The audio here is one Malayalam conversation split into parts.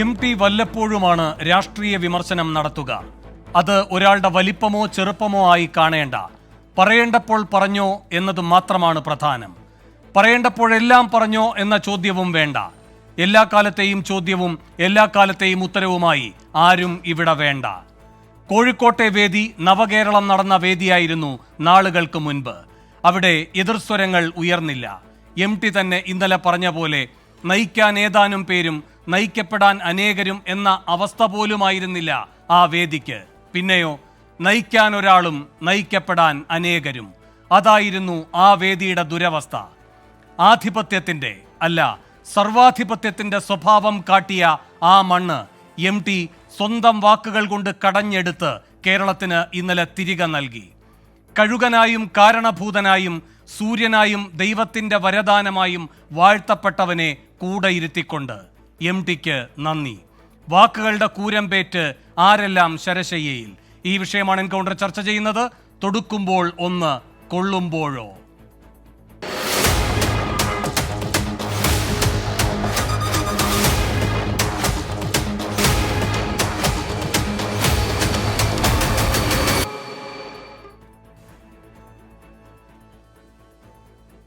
എം.ടി. വല്ലപ്പോഴുമാണ് രാഷ്ട്രീയ വിമർശനം നടത്തുക. അത് ഒരാളുടെ വലിപ്പമോ ചെറുപ്പമോ ആയി കാണേണ്ട. പറയേണ്ടപ്പോൾ പറഞ്ഞോ എന്നത് മാത്രമാണ് പ്രധാനം. പറയേണ്ടപ്പോഴെല്ലാം പറഞ്ഞോ എന്ന ചോദ്യവും വേണ്ട. എല്ലാ കാലത്തെയും ചോദ്യവും എല്ലാ കാലത്തെയും ഉത്തരവുമായി ആരും ഇവിടെ വേണ്ട. കോഴിക്കോട്ടെ വേദി നവകേരളം നടന്ന വേദിയായിരുന്നു നാളുകൾക്ക് മുൻപ്. അവിടെ എതിർസ്വരങ്ങൾ ഉയർന്നില്ല. എം.ടി. തന്നെ ഇന്നലെ പറഞ്ഞ പോലെ നയിക്കാൻ ഏതാനും പേരും നയിക്കപ്പെടാൻ അനേകരും എന്ന അവസ്ഥ പോലുമായിരുന്നില്ല ആ വേദിക്ക്. പിന്നെയോ നയിക്കാൻ ഒരാളും നയിക്കപ്പെടാൻ അനേകരും. അതായിരുന്നു ആ വേദിയുടെ ദുരവസ്ഥ. ആധിപത്യത്തിന്റെ അല്ല, സർവാധിപത്യത്തിന്റെ സ്വഭാവം കാട്ടിയ ആ മണ്ണ് എം.ടി. സ്വന്തം വാക്കുകൾ കൊണ്ട് കടഞ്ഞെടുത്ത് കേരളത്തിന് ഇന്നലെ തിരികെ നൽകി. കഴുകനായും കാരണഭൂതനായും സൂര്യനായും ദൈവത്തിന്റെ വരദാനമായും വാഴ്ത്തപ്പെട്ടവനെ കൂടെ ഇരുത്തിക്കൊണ്ട് എം.ടിക്ക് നന്ദി. വാക്കുകളുടെ കൂരമ്പേറ്റ് ആരെല്ലാം ശരശയ്യയിൽ. ഈ വിഷയമാണ് എൻകൗണ്ടർ ചർച്ച ചെയ്യുന്നത്. തൊടുക്കുമ്പോൾ ഒന്ന്, കൊള്ളുമ്പോഴോ?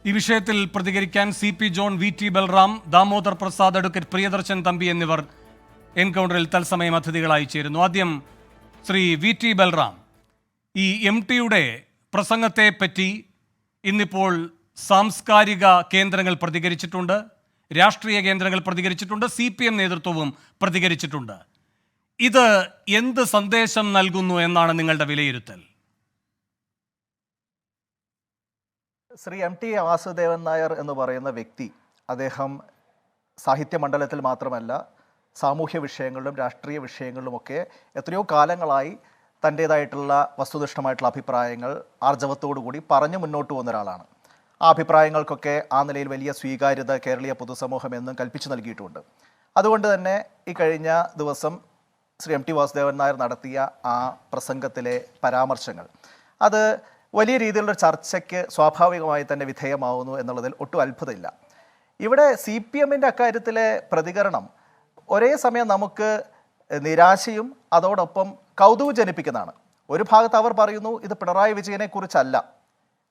ഈ വിഷയത്തിൽ പ്രതികരിക്കാൻ സി.പി. ജോൺ, വി.ടി. ബൽറാം, ദാമോദർ പ്രസാദ്, അഡ്വക്കേറ്റ് പ്രിയദർശൻ തമ്പി എന്നിവർ എൻകൗണ്ടറിൽ തത്സമയം അതിഥികളായി ചേരുന്നു. ആദ്യം ശ്രീ വി.ടി. ബൽറാം, ഈ എം.ടിയുടെ പ്രസംഗത്തെ പറ്റി ഇന്നിപ്പോൾ സാംസ്കാരിക കേന്ദ്രങ്ങൾ പ്രതികരിച്ചിട്ടുണ്ട്, രാഷ്ട്രീയ കേന്ദ്രങ്ങൾ പ്രതികരിച്ചിട്ടുണ്ട്, CPM നേതൃത്വവും പ്രതികരിച്ചിട്ടുണ്ട്. ഇത് എന്ത് സന്ദേശം നൽകുന്നു എന്നാണ് നിങ്ങളുടെ വിലയിരുത്തൽ? ശ്രീ എം.ടി. വാസുദേവൻ നായർ എന്ന് പറയുന്ന വ്യക്തി, അദ്ദേഹം സാഹിത്യ മണ്ഡലത്തിൽ മാത്രമല്ല സാമൂഹ്യ വിഷയങ്ങളിലും രാഷ്ട്രീയ വിഷയങ്ങളിലുമൊക്കെ എത്രയോ കാലങ്ങളായി തൻ്റേതായിട്ടുള്ള വസ്തുനിഷ്ഠമായിട്ടുള്ള അഭിപ്രായങ്ങൾ ആർജവത്തോടുകൂടി പറഞ്ഞു മുന്നോട്ട് പോകുന്ന ഒരാളാണ്. ആ അഭിപ്രായങ്ങൾക്കൊക്കെ ആ നിലയിൽ വലിയ സ്വീകാര്യത കേരളീയ പൊതുസമൂഹം എന്നും കൽപ്പിച്ചു നൽകിയിട്ടുമുണ്ട്. അതുകൊണ്ട് തന്നെ ഈ കഴിഞ്ഞ ദിവസം ശ്രീ എം.ടി. വാസുദേവൻ നായർ നടത്തിയ ആ പ്രസംഗത്തിലെ പരാമർശങ്ങൾ അത് വലിയ രീതിയിലുള്ള ചർച്ചയ്ക്ക് സ്വാഭാവികമായി തന്നെ വിധേയമാവുന്നു എന്നുള്ളതിൽ ഒട്ടും അത്ഭുതമില്ല. ഇവിടെ CPMൻ്റെ അക്കാര്യത്തിലെ പ്രതികരണം ഒരേ സമയം നമുക്ക് നിരാശയും അതോടൊപ്പം കൗതുകം ജനിപ്പിക്കുന്നതാണ്. ഒരു ഭാഗത്ത് അവർ പറയുന്നു ഇത് പിണറായി വിജയനെ കുറിച്ചല്ല,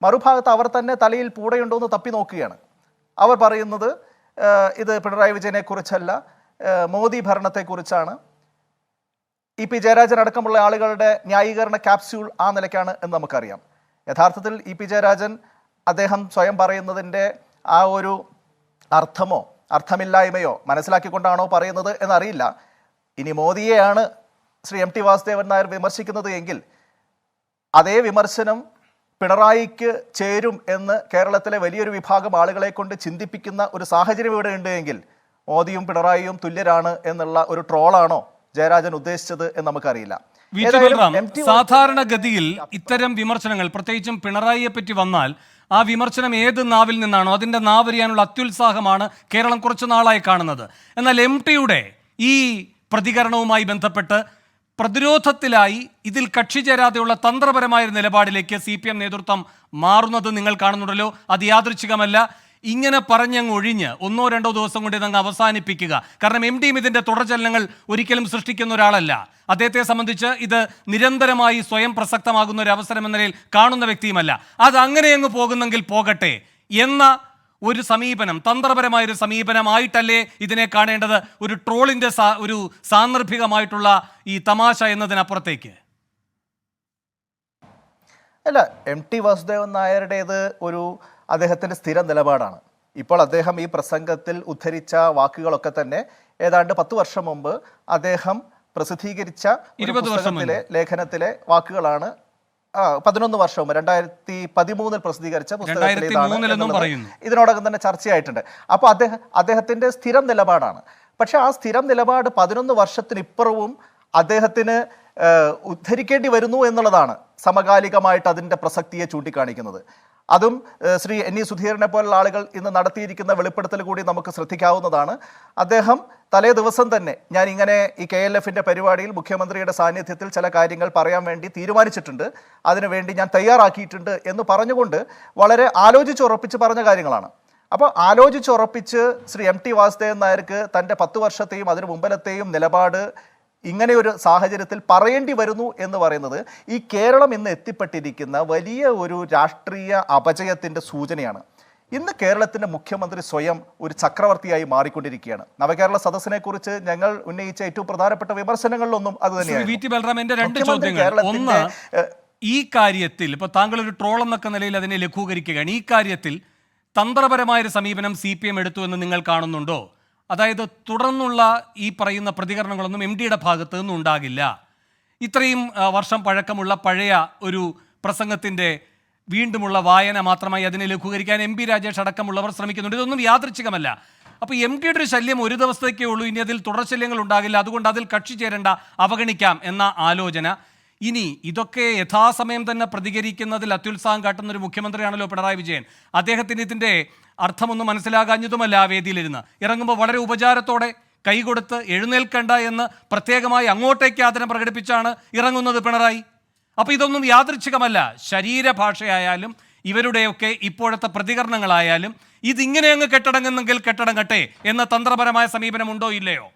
മറുഭാഗത്ത് അവർ തന്നെ തലയിൽ പൂടയുണ്ടോ എന്ന് തപ്പി നോക്കുകയാണ്. അവർ പറയുന്നത് ഇത് പിണറായി വിജയനെ കുറിച്ചല്ല, മോദി ഭരണത്തെക്കുറിച്ചാണ്. ഇ.പി. ജയരാജൻ അടക്കമുള്ള ആളുകളുടെ ന്യായീകരണ ക്യാപ്സ്യൂൾ ആ നിലയ്ക്കാണ് എന്ന് നമുക്കറിയാം. യഥാർത്ഥത്തിൽ ഇ.പി. ജയരാജൻ അദ്ദേഹം സ്വയം പറയുന്നതിൻ്റെ ആ ഒരു അർത്ഥമോ അർത്ഥമില്ലായ്മയോ മനസ്സിലാക്കിക്കൊണ്ടാണോ പറയുന്നത് എന്നറിയില്ല. ഇനി മോദിയെയാണ് ശ്രീ എം.ടി. വാസുദേവൻ നായർ വിമർശിക്കുന്നത് എങ്കിൽ അതേ വിമർശനം പിണറായിക്ക് ചേരും എന്ന് കേരളത്തിലെ വലിയൊരു വിഭാഗം ആളുകളെ കൊണ്ട് ചിന്തിപ്പിക്കുന്ന ഒരു സാഹചര്യം ഇവിടെ ഉണ്ട് എങ്കിൽ മോദിയും പിണറായിയും തുല്യരാണ് എന്നുള്ള ഒരു ട്രോളാണോ ജയരാജൻ ഉദ്ദേശിച്ചത് എന്ന് നമുക്കറിയില്ല. സാധാരണഗതിയിൽ ഇത്തരം വിമർശനങ്ങൾ, പ്രത്യേകിച്ചും പിണറായിയെ പറ്റി വന്നാൽ ആ വിമർശനം ഏത് നാവിൽ നിന്നാണോ അതിന്റെ നാവരിയാനുള്ള അത്യുത്സാഹമാണ് കേരളം കുറച്ചു നാളായി കാണുന്നത്. എന്നാൽ എം.ടിയുടെ ഈ പ്രതികരണവുമായി ബന്ധപ്പെട്ട് പ്രതിരോധത്തിലായി ഇതിൽ കക്ഷി ചേരാതെയുള്ള തന്ത്രപരമായ നിലപാടിലേക്ക് CPM നേതൃത്വം മാറുന്നത് നിങ്ങൾ കാണുന്നുണ്ടല്ലോ. അത് യാദൃച്ഛികമല്ല. ഇങ്ങനെ പറഞ്ഞങ്ങ് ഒഴിഞ്ഞ് ഒന്നോ രണ്ടോ ദിവസം കൊണ്ട് ഇതങ്ങ് അവസാനിപ്പിക്കുക. കാരണം എം.ടിയും ഇതിൻ്റെ തുടർചലനങ്ങൾ ഒരിക്കലും സൃഷ്ടിക്കുന്ന ഒരാളല്ല. അദ്ദേഹത്തെ സംബന്ധിച്ച് ഇത് നിരന്തരമായി സ്വയം പ്രസക്തമാകുന്ന ഒരു അവസരം എന്ന നിലയിൽ കാണുന്ന വ്യക്തിയുമല്ല. അത് അങ്ങനെ അങ്ങ് പോകുന്നെങ്കിൽ പോകട്ടെ എന്ന ഒരു സമീപനം, തന്ത്രപരമായൊരു സമീപനമായിട്ടല്ലേ ഇതിനെ കാണേണ്ടത്? ഒരു ട്രോളിൻ്റെ ഒരു സാന്ദർഭികമായിട്ടുള്ള ഈ തമാശ എന്നതിനപ്പുറത്തേക്ക് അല്ല. എം.ടി. വാസുദേവൻ നായരുടേത് ഒരു അദ്ദേഹത്തിൻ്റെ സ്ഥിര നിലപാടാണ്. ഇപ്പോൾ അദ്ദേഹം ഈ പ്രസംഗത്തിൽ ഉദ്ധരിച്ച വാക്കുകളൊക്കെ തന്നെ ഏതാണ്ട് 10 വർഷം മുമ്പ് അദ്ദേഹം പ്രസിദ്ധീകരിച്ച പുസ്തകത്തിലെ ലേഖനത്തിലെ വാക്കുകളാണ്. 11 വർഷം 2013 പ്രസിദ്ധീകരിച്ച പുസ്തകത്തിൽ ഇതിനോടകം തന്നെ ചർച്ചയായിട്ടുണ്ട്. അപ്പോൾ അദ്ദേഹത്തിൻ്റെ സ്ഥിരം നിലപാടാണ്. പക്ഷെ ആ സ്ഥിരം നിലപാട് 11 വർഷത്തിനിപ്പുറവും അദ്ദേഹത്തിന് ഉദ്ധരിക്കേണ്ടി വരുന്നു എന്നുള്ളതാണ് സമകാലികമായിട്ട് അതിൻ്റെ പ്രസക്തിയെ ചൂണ്ടിക്കാണിക്കുന്നത്. അതും ശ്രീ N.E. സുധീരനെ പോലുള്ള ആളുകൾ ഇന്ന് നടത്തിയിരിക്കുന്ന വെളിപ്പെടുത്തൽ കൂടി നമുക്ക് ശ്രദ്ധിക്കാവുന്നതാണ്. അദ്ദേഹം തലേ ദിവസം തന്നെ ഞാൻ ഇങ്ങനെ ഈ KLFൻ്റെ പരിപാടിയിൽ മുഖ്യമന്ത്രിയുടെ സാന്നിധ്യത്തിൽ ചില കാര്യങ്ങൾ പറയാൻ വേണ്ടി തീരുമാനിച്ചിട്ടുണ്ട്, അതിനുവേണ്ടി ഞാൻ തയ്യാറാക്കിയിട്ടുണ്ട് എന്ന് പറഞ്ഞുകൊണ്ട് വളരെ ആലോചിച്ചുറപ്പിച്ച് പറഞ്ഞ കാര്യങ്ങളാണ്. അപ്പോൾ ആലോചിച്ചുറപ്പിച്ച് ശ്രീ എം ടി വാസുദേവൻ നായർക്ക് തൻ്റെ 10 വർഷത്തെയും അതിനു മുമ്പിലത്തെയും നിലപാട് ഇങ്ങനെയൊരു സാഹചര്യത്തിൽ പറയേണ്ടി വരുന്നു എന്ന് പറയുന്നത് ഈ കേരളം ഇന്ന് എത്തിപ്പെട്ടിരിക്കുന്ന വലിയ ഒരു രാഷ്ട്രീയ അപജയത്തിൻ്റെ സൂചനയാണ്. ഇന്ന് കേരളത്തിന്റെ മുഖ്യമന്ത്രി സ്വയം ഒരു ചക്രവർത്തിയായി മാറിക്കൊണ്ടിരിക്കുകയാണ്. നവകേരള സദസ്സിനെ കുറിച്ച് ഞങ്ങൾ ഉന്നയിച്ച ഏറ്റവും പ്രധാനപ്പെട്ട വിമർശനങ്ങളിലൊന്നും അത് തന്നെയാണ്. രണ്ട് ചോദ്യങ്ങൾ. ഒന്ന്, ഈ കാര്യത്തിൽ ഇപ്പൊ താങ്കൾ ഒരു ട്രോൾ എന്നൊക്കെ നിലയിൽ അതിനെ ലഘൂകരിക്കുകയാണ്. ഈ കാര്യത്തിൽ തന്ത്രപരമായൊരു സമീപനം CPM എടുത്തു എന്ന് നിങ്ങൾ കാണുന്നുണ്ടോ? അതായത് തുടർന്നുള്ള ഈ പറയുന്ന പ്രതികരണങ്ങളൊന്നും MDയുടെ ഭാഗത്തു നിന്നും ഉണ്ടാകില്ല. ഇത്രയും വർഷം പഴക്കമുള്ള പഴയ ഒരു പ്രസംഗത്തിന്റെ വീണ്ടുമുള്ള വായന മാത്രമായി അതിനെ ലഘൂകരിക്കാൻ MP രാജേഷ് അടക്കമുള്ളവർ ശ്രമിക്കുന്നുണ്ട്. ഇതൊന്നും യാദൃച്ഛികമല്ല. അപ്പോൾ MDയുടെ ഒരു ശല്യം ഒരു ദിവസത്തേക്കേ ഉള്ളൂ, ഇനി അതിൽ തുടർശല്യങ്ങൾ ഉണ്ടാകില്ല, അതുകൊണ്ട് അതിൽ കക്ഷി ചേരേണ്ട, അവഗണിക്കാം എന്ന ആലോചന. ഇനി ഇതൊക്കെ യഥാസമയം തന്നെ പ്രതികരിക്കുന്നതിൽ അത്യുത്സാഹം കാട്ടുന്ന ഒരു മുഖ്യമന്ത്രിയാണല്ലോ പിണറായി വിജയൻ. അദ്ദേഹത്തിന് ഇതിൻ്റെ അർത്ഥമൊന്നും മനസ്സിലാകാഞ്ഞതുമല്ല. ആ വേദിയിലിരുന്ന് ഇറങ്ങുമ്പോൾ വളരെ ഉപചാരത്തോടെ കൈകൊടുത്ത് എഴുന്നേൽക്കണ്ട എന്ന് പ്രത്യേകമായി അങ്ങോട്ടേക്ക് ആദരം പ്രകടിപ്പിച്ചാണ് ഇറങ്ങുന്നത് പിണറായി. അപ്പോൾ ഇതൊന്നും യാദൃച്ഛികമല്ല. ശരീരഭാഷയായാലും ഇവരുടെയൊക്കെ ഇപ്പോഴത്തെ പ്രതികരണങ്ങളായാലും ഇതിങ്ങനെ അങ്ങ് കെട്ടടങ്ങുന്നെങ്കിൽ കെട്ടടങ്ങട്ടെ എന്ന തന്ത്രപരമായ സമീപനമുണ്ടോ ഇല്ലയോ?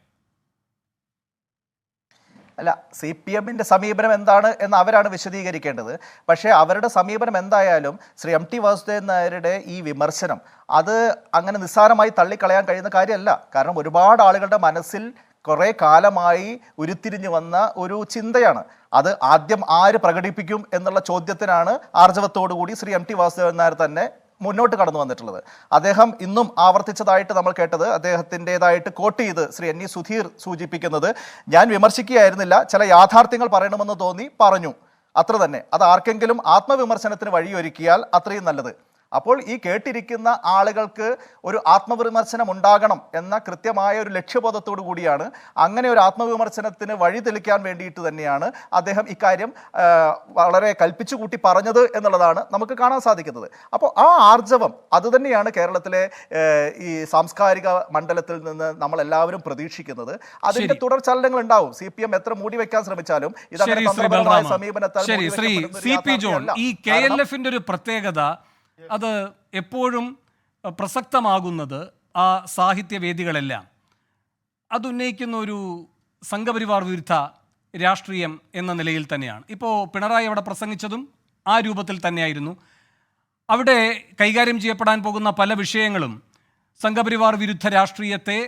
അല്ല, CPMന്റെ സമീപനം എന്താണ് എന്ന് അവരാണ് വിശദീകരിക്കേണ്ടത്. പക്ഷേ അവരുടെ സമീപനം എന്തായാലും ശ്രീ എം ടി വാസുദേവൻ നായരുടെ ഈ വിമർശനം അത് അങ്ങനെ നിസ്സാരമായി തള്ളിക്കളയാൻ കഴിയുന്ന കാര്യമല്ല. കാരണം ഒരുപാട് ആളുകളുടെ മനസ്സിൽ കുറേ കാലമായി ഉരുത്തിരിഞ്ഞു വന്ന ഒരു ചിന്തയാണ്. അത് ആദ്യം ആര് പ്രകടിപ്പിക്കും എന്നുള്ള ചോദ്യത്തിനാണ് ആർജവത്തോടുകൂടി ശ്രീ എം ടി വാസുദേവൻ നായർ തന്നെ മുന്നോട്ട് കടന്നു വന്നിട്ടുള്ളത്. അദ്ദേഹം ഇന്നും ആവർത്തിച്ചതായിട്ട് നമ്മൾ കേട്ടത്, അദ്ദേഹത്തിൻ്റെതായിട്ട് കോട്ട് ചെയ്ത് ശ്രീ NE സുധീർ സൂചിപ്പിക്കുന്നത്, ഞാൻ വിമർശിക്കുകയായിരുന്നില്ല, ചില യാഥാർത്ഥ്യങ്ങൾ പറയണമെന്ന് തോന്നി പറഞ്ഞു, അത്ര തന്നെ. അത് ആർക്കെങ്കിലും ആത്മവിമർശനത്തിന് വഴിയൊരുക്കിയാൽ അത്രയും നല്ലത്. അപ്പോൾ ഈ കേട്ടിരിക്കുന്ന ആളുകൾക്ക് ഒരു ആത്മവിമർശനം ഉണ്ടാകണം എന്ന കൃത്യമായ ഒരു ലക്ഷ്യബോധത്തോടു കൂടിയാണ്, അങ്ങനെ ഒരു ആത്മവിമർശനത്തിന് വഴി തെളിക്കാൻ വേണ്ടിയിട്ട് തന്നെയാണ് അദ്ദേഹം ഇക്കാര്യം വളരെ കൽപ്പിച്ചു കൂട്ടി പറഞ്ഞത് എന്നുള്ളതാണ് നമുക്ക് കാണാൻ സാധിക്കുന്നത്. അപ്പോൾ ആ ആർജവം അതുതന്നെയാണ് കേരളത്തിലെ ഈ സാംസ്കാരിക മണ്ഡലത്തിൽ നിന്ന് നമ്മൾ എല്ലാവരും പ്രതീക്ഷിക്കുന്നത്. അതിന്റെ തുടർ ചലനങ്ങൾ ഉണ്ടാവും. CPM എത്ര മൂടി വെക്കാൻ ശ്രമിച്ചാലും ഇതങ്ങനെ തന്ത്രപരമായ സമീപനത്താൽ ഈ KLFന്റെ ഒരു പ്രത്യേകത, അത് എപ്പോഴും പ്രസക്തമാകുന്നത് ആ സാഹിത്യവേദികളെല്ലാം അത് ഉന്നയിക്കുന്ന ഒരു സംഘപരിവാർ വിരുദ്ധ രാഷ്ട്രീയം എന്ന നിലയിൽ തന്നെയാണ്. ഇപ്പോൾ പിണറായി അവിടെ പ്രസംഗിച്ചതും ആ രൂപത്തിൽ തന്നെയായിരുന്നു. അവിടെ കൈകാര്യം ചെയ്യപ്പെടാൻ പോകുന്ന പല വിഷയങ്ങളും സംഘപരിവാർ വിരുദ്ധ രാഷ്ട്രീയത്തെ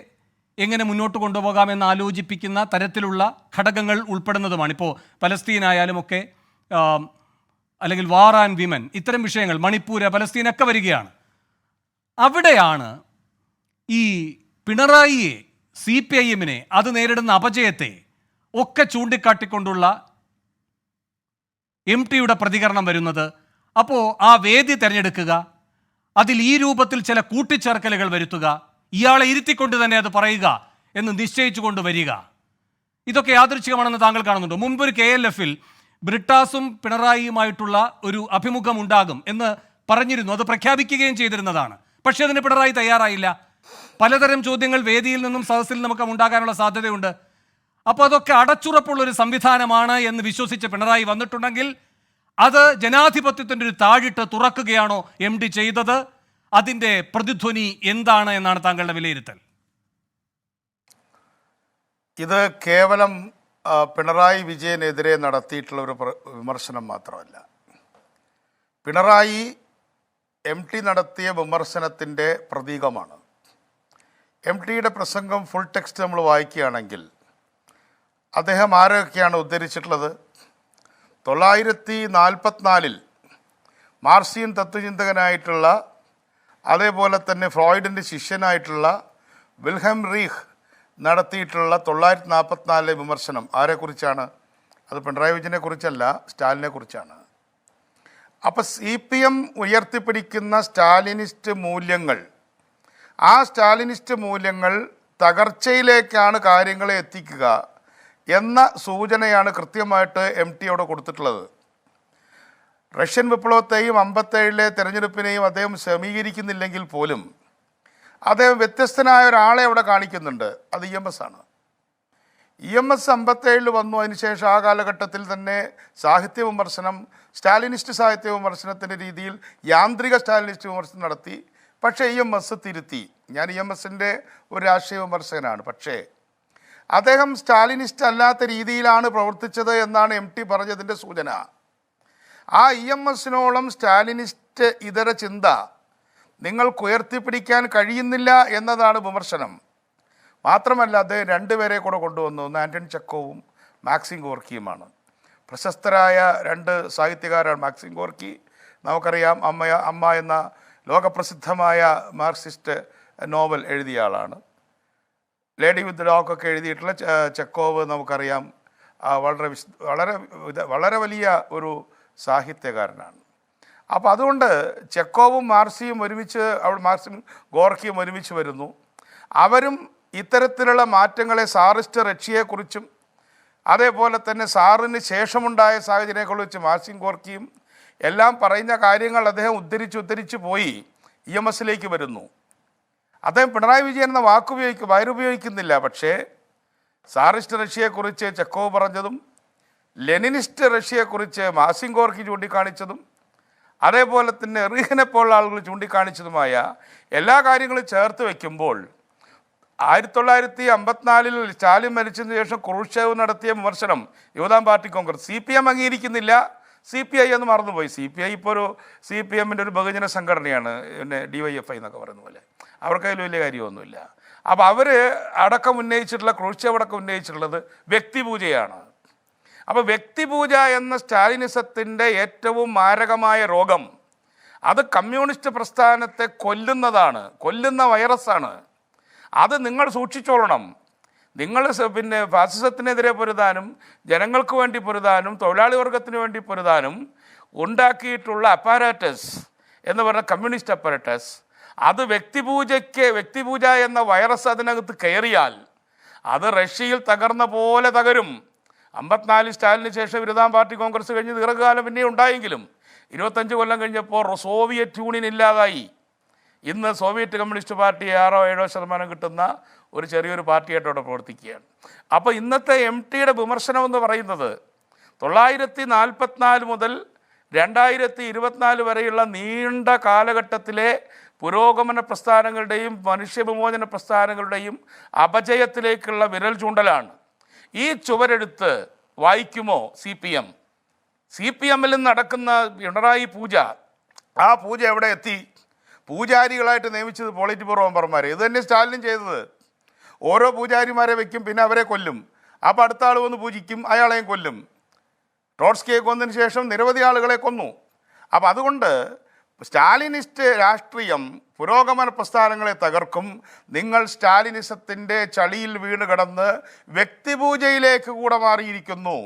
എങ്ങനെ മുന്നോട്ട് കൊണ്ടുപോകാമെന്ന് ആലോചിപ്പിക്കുന്ന തരത്തിലുള്ള ഘടകങ്ങൾ ഉൾപ്പെടുന്നതുമാണ്. ഇപ്പോൾ പലസ്തീനായാലും ഒക്കെ, അല്ലെങ്കിൽ വാർ ആൻഡ് വിമൻ, ഇത്തരം വിഷയങ്ങൾ, മണിപ്പൂര്, പലസ്തീനൊക്കെ വരികയാണ്. അവിടെയാണ് ഈ പിണറായിയെ, CPIMനെ, അത് നേരിടുന്ന അപജയത്തെ ഒക്കെ ചൂണ്ടിക്കാട്ടിക്കൊണ്ടുള്ള MTയുടെ പ്രതികരണം വരുന്നത്. അപ്പോൾ ആ വേദി തിരഞ്ഞെടുക്കുക, അതിൽ ഈ രൂപത്തിൽ ചില കൂട്ടിച്ചേർക്കലുകൾ വരുത്തുക, ഇയാളെ ഇരുത്തിക്കൊണ്ട് തന്നെ അത് പറയുക എന്ന് നിശ്ചയിച്ചു കൊണ്ടുവരിക, ഇതൊക്കെ യാദൃച്ഛികമാണെന്ന് താങ്കൾ കാണുന്നുണ്ടോ? മുൻപൊരു KLFൽ ബ്രിട്ടാസും പിണറായിയുമായിട്ടുള്ള ഒരു അഭിമുഖം ഉണ്ടാകും എന്ന് പറഞ്ഞിരുന്നു, അത് പ്രഖ്യാപിക്കുകയും ചെയ്തിരുന്നതാണ്. പക്ഷേ അതിന് പിണറായി തയ്യാറായില്ല. പലതരം ചോദ്യങ്ങൾ വേദിയിൽ നിന്നും സദസ്സിൽ നമുക്ക് ഉണ്ടാകാനുള്ള സാധ്യതയുണ്ട്. അപ്പോൾ അതൊക്കെ അടച്ചുറപ്പുള്ളൊരു സംവിധാനമാണ് എന്ന് വിശ്വസിച്ച് പിണറായി വന്നിട്ടുണ്ടെങ്കിൽ അത് ജനാധിപത്യത്തിൻ്റെ ഒരു താഴിട്ട് തുറക്കുകയാണോ MD ചെയ്തത്? അതിൻ്റെ പ്രതിധ്വനി എന്താണ് എന്നാണ് താങ്കളുടെ വിലയിരുത്തൽ? ഇത് കേവലം പിണറായി വിജയനെതിരെ നടത്തിയിട്ടുള്ള ഒരു വിമർശനം മാത്രമല്ല. പിണറായി MT നടത്തിയ വിമർശനത്തിൻ്റെ പ്രതീകമാണ്. MTയുടെ പ്രസംഗം ഫുൾ ടെക്സ്റ്റ് നമ്മൾ വായിക്കുകയാണെങ്കിൽ അദ്ദേഹം ആരൊക്കെയാണ് ഉദ്ധരിച്ചിട്ടുള്ളത്? 1944 മാർസിയൻ തത്വചിന്തകനായിട്ടുള്ള, അതേപോലെ തന്നെ ഫ്രോയിഡിൻ്റെ ശിഷ്യനായിട്ടുള്ള വിൽഹം റീഹ് നടത്തിയിട്ടുള്ള 1944 വിമർശനം ആരെക്കുറിച്ചാണ്? അത് പിണറായി വിജയനെ കുറിച്ചല്ല, സ്റ്റാലിനെ കുറിച്ചാണ്. അപ്പോൾ CPM ഉയർത്തിപ്പിടിക്കുന്ന സ്റ്റാലിനിസ്റ്റ് മൂല്യങ്ങൾ, ആ സ്റ്റാലിനിസ്റ്റ് മൂല്യങ്ങൾ തകർച്ചയിലേക്കാണ് കാര്യങ്ങളെ എത്തിക്കുക എന്ന സൂചനയാണ് കൃത്യമായിട്ട് MTയോട് കൊടുത്തിട്ടുള്ളത്. റഷ്യൻ വിപ്ലവത്തെയും 57-ലെ തെരഞ്ഞെടുപ്പിനെയും അദ്ദേഹം സമീകരിക്കുന്നില്ലെങ്കിൽ പോലും അദ്ദേഹം വ്യത്യസ്തനായ ഒരാളെ അവിടെ കാണിക്കുന്നുണ്ട്. അത് EMS ആണ്. EMS 57 വന്നു. അതിനുശേഷം ആ കാലഘട്ടത്തിൽ തന്നെ സാഹിത്യ വിമർശനം, സ്റ്റാലിനിസ്റ്റ് സാഹിത്യ വിമർശനത്തിൻ്റെ രീതിയിൽ യാന്ത്രിക സ്റ്റാലിനിസ്റ്റ് വിമർശനം നടത്തി പക്ഷേ EMS തിരുത്തി. ഞാൻ EMSൻ്റെ ഒരു രാഷ്ട്രീയ വിമർശകനാണ്. പക്ഷേ അദ്ദേഹം സ്റ്റാലിനിസ്റ്റ് അല്ലാത്ത രീതിയിലാണ് പ്രവർത്തിച്ചത് എന്നാണ് MT പറഞ്ഞതിൻ്റെ സൂചന. ആ EMSനോളം സ്റ്റാലിനിസ്റ്റ് ഇതര ചിന്ത നിങ്ങൾക്ക് ഉയർത്തിപ്പിടിക്കാൻ കഴിയുന്നില്ല എന്നതാണ് വിമർശനം. മാത്രമല്ല, അദ്ദേഹം രണ്ടുപേരെ കൂടെ കൊണ്ടുവന്നു. ഒന്ന് ആൻ്റണി ചെക്കോവും മാക്സിം ഗോർക്കിയുമാണ്. പ്രശസ്തരായ രണ്ട് സാഹിത്യകാരാണ്. മാക്സിം ഗോർക്കി നമുക്കറിയാം, അമ്മ എന്ന ലോകപ്രസിദ്ധമായ മാർക്സിസ്റ്റ് നോവൽ എഴുതിയ ആളാണ്. ലേഡി വിത്ത് ഡോഗൊക്കെ എഴുതിയിട്ടുള്ള ചെക്കോവ് നമുക്കറിയാം, വളരെ വലിയ ഒരു സാഹിത്യകാരനാണ്. അപ്പോൾ അതുകൊണ്ട് ചെക്കോവും മാക്സിം ഗോർക്കിയും ഒരുമിച്ച് വരുന്നു. അവരും ഇത്തരത്തിലുള്ള മാറ്റങ്ങളെ സാറിസ്റ്റ് റഷ്യയെക്കുറിച്ചും അതേപോലെ തന്നെ സാറിന് ശേഷമുണ്ടായ സാഹചര്യങ്ങളെക്കുറിച്ച് മാക്സിം ഗോർക്കിയും എല്ലാം പറയുന്ന കാര്യങ്ങൾ അദ്ദേഹം ഉദ്ധരിച്ച് പോയി EMSലേക്ക് വരുന്നു. അദ്ദേഹം പിണറായി വിജയൻ എന്ന വാക്കുപയോഗിക്കുന്നില്ല. പക്ഷേ സാറിസ്റ്റ് റഷ്യയെക്കുറിച്ച് ചെക്കോവ് പറഞ്ഞതും ലെനിനിസ്റ്റ് റഷ്യയെക്കുറിച്ച് മാക്സിം ഗോർക്കി ചൂണ്ടിക്കാണിച്ചതും അതേപോലെ തന്നെ റീഹനെ പോലുള്ള ആളുകൾ ചൂണ്ടിക്കാണിച്ചതുമായ എല്ലാ കാര്യങ്ങളും ചേർത്ത് വയ്ക്കുമ്പോൾ 1954 സ്റ്റാലിൻ മരിച്ചതിന് ശേഷം ക്രൂഷ്ചേവ് നടത്തിയ വിമർശനം യൂതാൻ പാർട്ടി കോൺഗ്രസ് CPM അംഗീകരിക്കുന്നില്ല, CPI എന്ന് മറന്നുപോയി. CPI ഇപ്പോൾ ഒരു CPMൻ്റെ ഒരു ബഹുജന സംഘടനയാണ്, പിന്നെ DYFI എന്നൊക്കെ പറയുന്ന പോലെ. അവർക്കതിൽ വലിയ കാര്യമൊന്നുമില്ല. അപ്പോൾ അവർ ക്രൂഷ്ചേവ് അടക്കം ഉന്നയിച്ചിട്ടുള്ളത് വ്യക്തിപൂജയാണ്. അപ്പോൾ വ്യക്തിപൂജ എന്ന സ്റ്റാലിനിസത്തിൻ്റെ ഏറ്റവും മാരകമായ രോഗം അത് കമ്മ്യൂണിസ്റ്റ് പ്രസ്ഥാനത്തെ കൊല്ലുന്ന വൈറസാണ്. അത് നിങ്ങൾ സൂക്ഷിച്ചോളണം. നിങ്ങൾ പിന്നെ ഫാസിസത്തിനെതിരെ പൊരുതാനും ജനങ്ങൾക്ക് വേണ്ടി പൊരുതാനും തൊഴിലാളി വർഗത്തിന് വേണ്ടി പൊരുതാനും ഉണ്ടാക്കിയിട്ടുള്ള അപ്പാരാറ്റസ് എന്ന് പറഞ്ഞ കമ്മ്യൂണിസ്റ്റ് അപ്പാരാറ്റസ്, അത് വ്യക്തിപൂജ എന്ന വൈറസ് അതിനകത്ത് കയറിയാൽ അത് റഷ്യയിൽ തകർന്ന പോലെ തകരും. 54 സ്റ്റാലിന് ശേഷം യൂതാൻ പാർട്ടി കോൺഗ്രസ് കഴിഞ്ഞ് ദീർഘകാലം പിന്നെ ഉണ്ടായെങ്കിലും 25 കൊല്ലം കഴിഞ്ഞപ്പോൾ സോവിയറ്റ് യൂണിയൻ ഇല്ലാതായി. ഇന്ന് സോവിയറ്റ് കമ്മ്യൂണിസ്റ്റ് പാർട്ടി 6-7% കിട്ടുന്ന ഒരു ചെറിയൊരു പാർട്ടിയായിട്ട് അവിടെ പ്രവർത്തിക്കുകയാണ്. അപ്പോൾ ഇന്നത്തെ MTയുടെ വിമർശനം എന്ന് പറയുന്നത് 944 മുതൽ 2024 വരെയുള്ള നീണ്ട കാലഘട്ടത്തിലെ പുരോഗമന പ്രസ്ഥാനങ്ങളുടെയും മനുഷ്യവിമോചന പ്രസ്ഥാനങ്ങളുടെയും അപജയത്തിലേക്കുള്ള വിരൽ ചൂണ്ടലാണ്. ഈ ചുവരെടുത്ത് വായിക്കുമോ CPM-ൽ നടക്കുന്ന പിണറായി പൂജ? ആ പൂജ എവിടെ എത്തി? പൂജാരികളായിട്ട് നിയമിച്ചത് പോളിറ്റ് ബ്യൂറോ മെമ്പർമാരെ. ഇത് തന്നെ സ്റ്റാലിനും ചെയ്തത്. ഓരോ പൂജാരിമാരെ വെക്കും, പിന്നെ അവരെ കൊല്ലും. അപ്പോൾ അടുത്ത ആൾ വന്ന് പൂജിക്കും, അയാളെയും കൊല്ലും. ട്രോട്സ്കിയെ കൊന്നതിന് ശേഷം നിരവധി ആളുകളെ കൊന്നു. അപ്പോൾ അതുകൊണ്ട് സ്റ്റാലിനിസ്റ്റ് രാഷ്ട്രീയം പുരോഗമന പ്രസ്ഥാനങ്ങളെ തകർക്കും. നിങ്ങൾ സ്റ്റാലിനിസത്തിൻ്റെ ചളിയിൽ വീണ് കിടന്ന് വ്യക്തിപൂജയിലേക്ക് കൂടെ മാറിയിരിക്കുന്നു.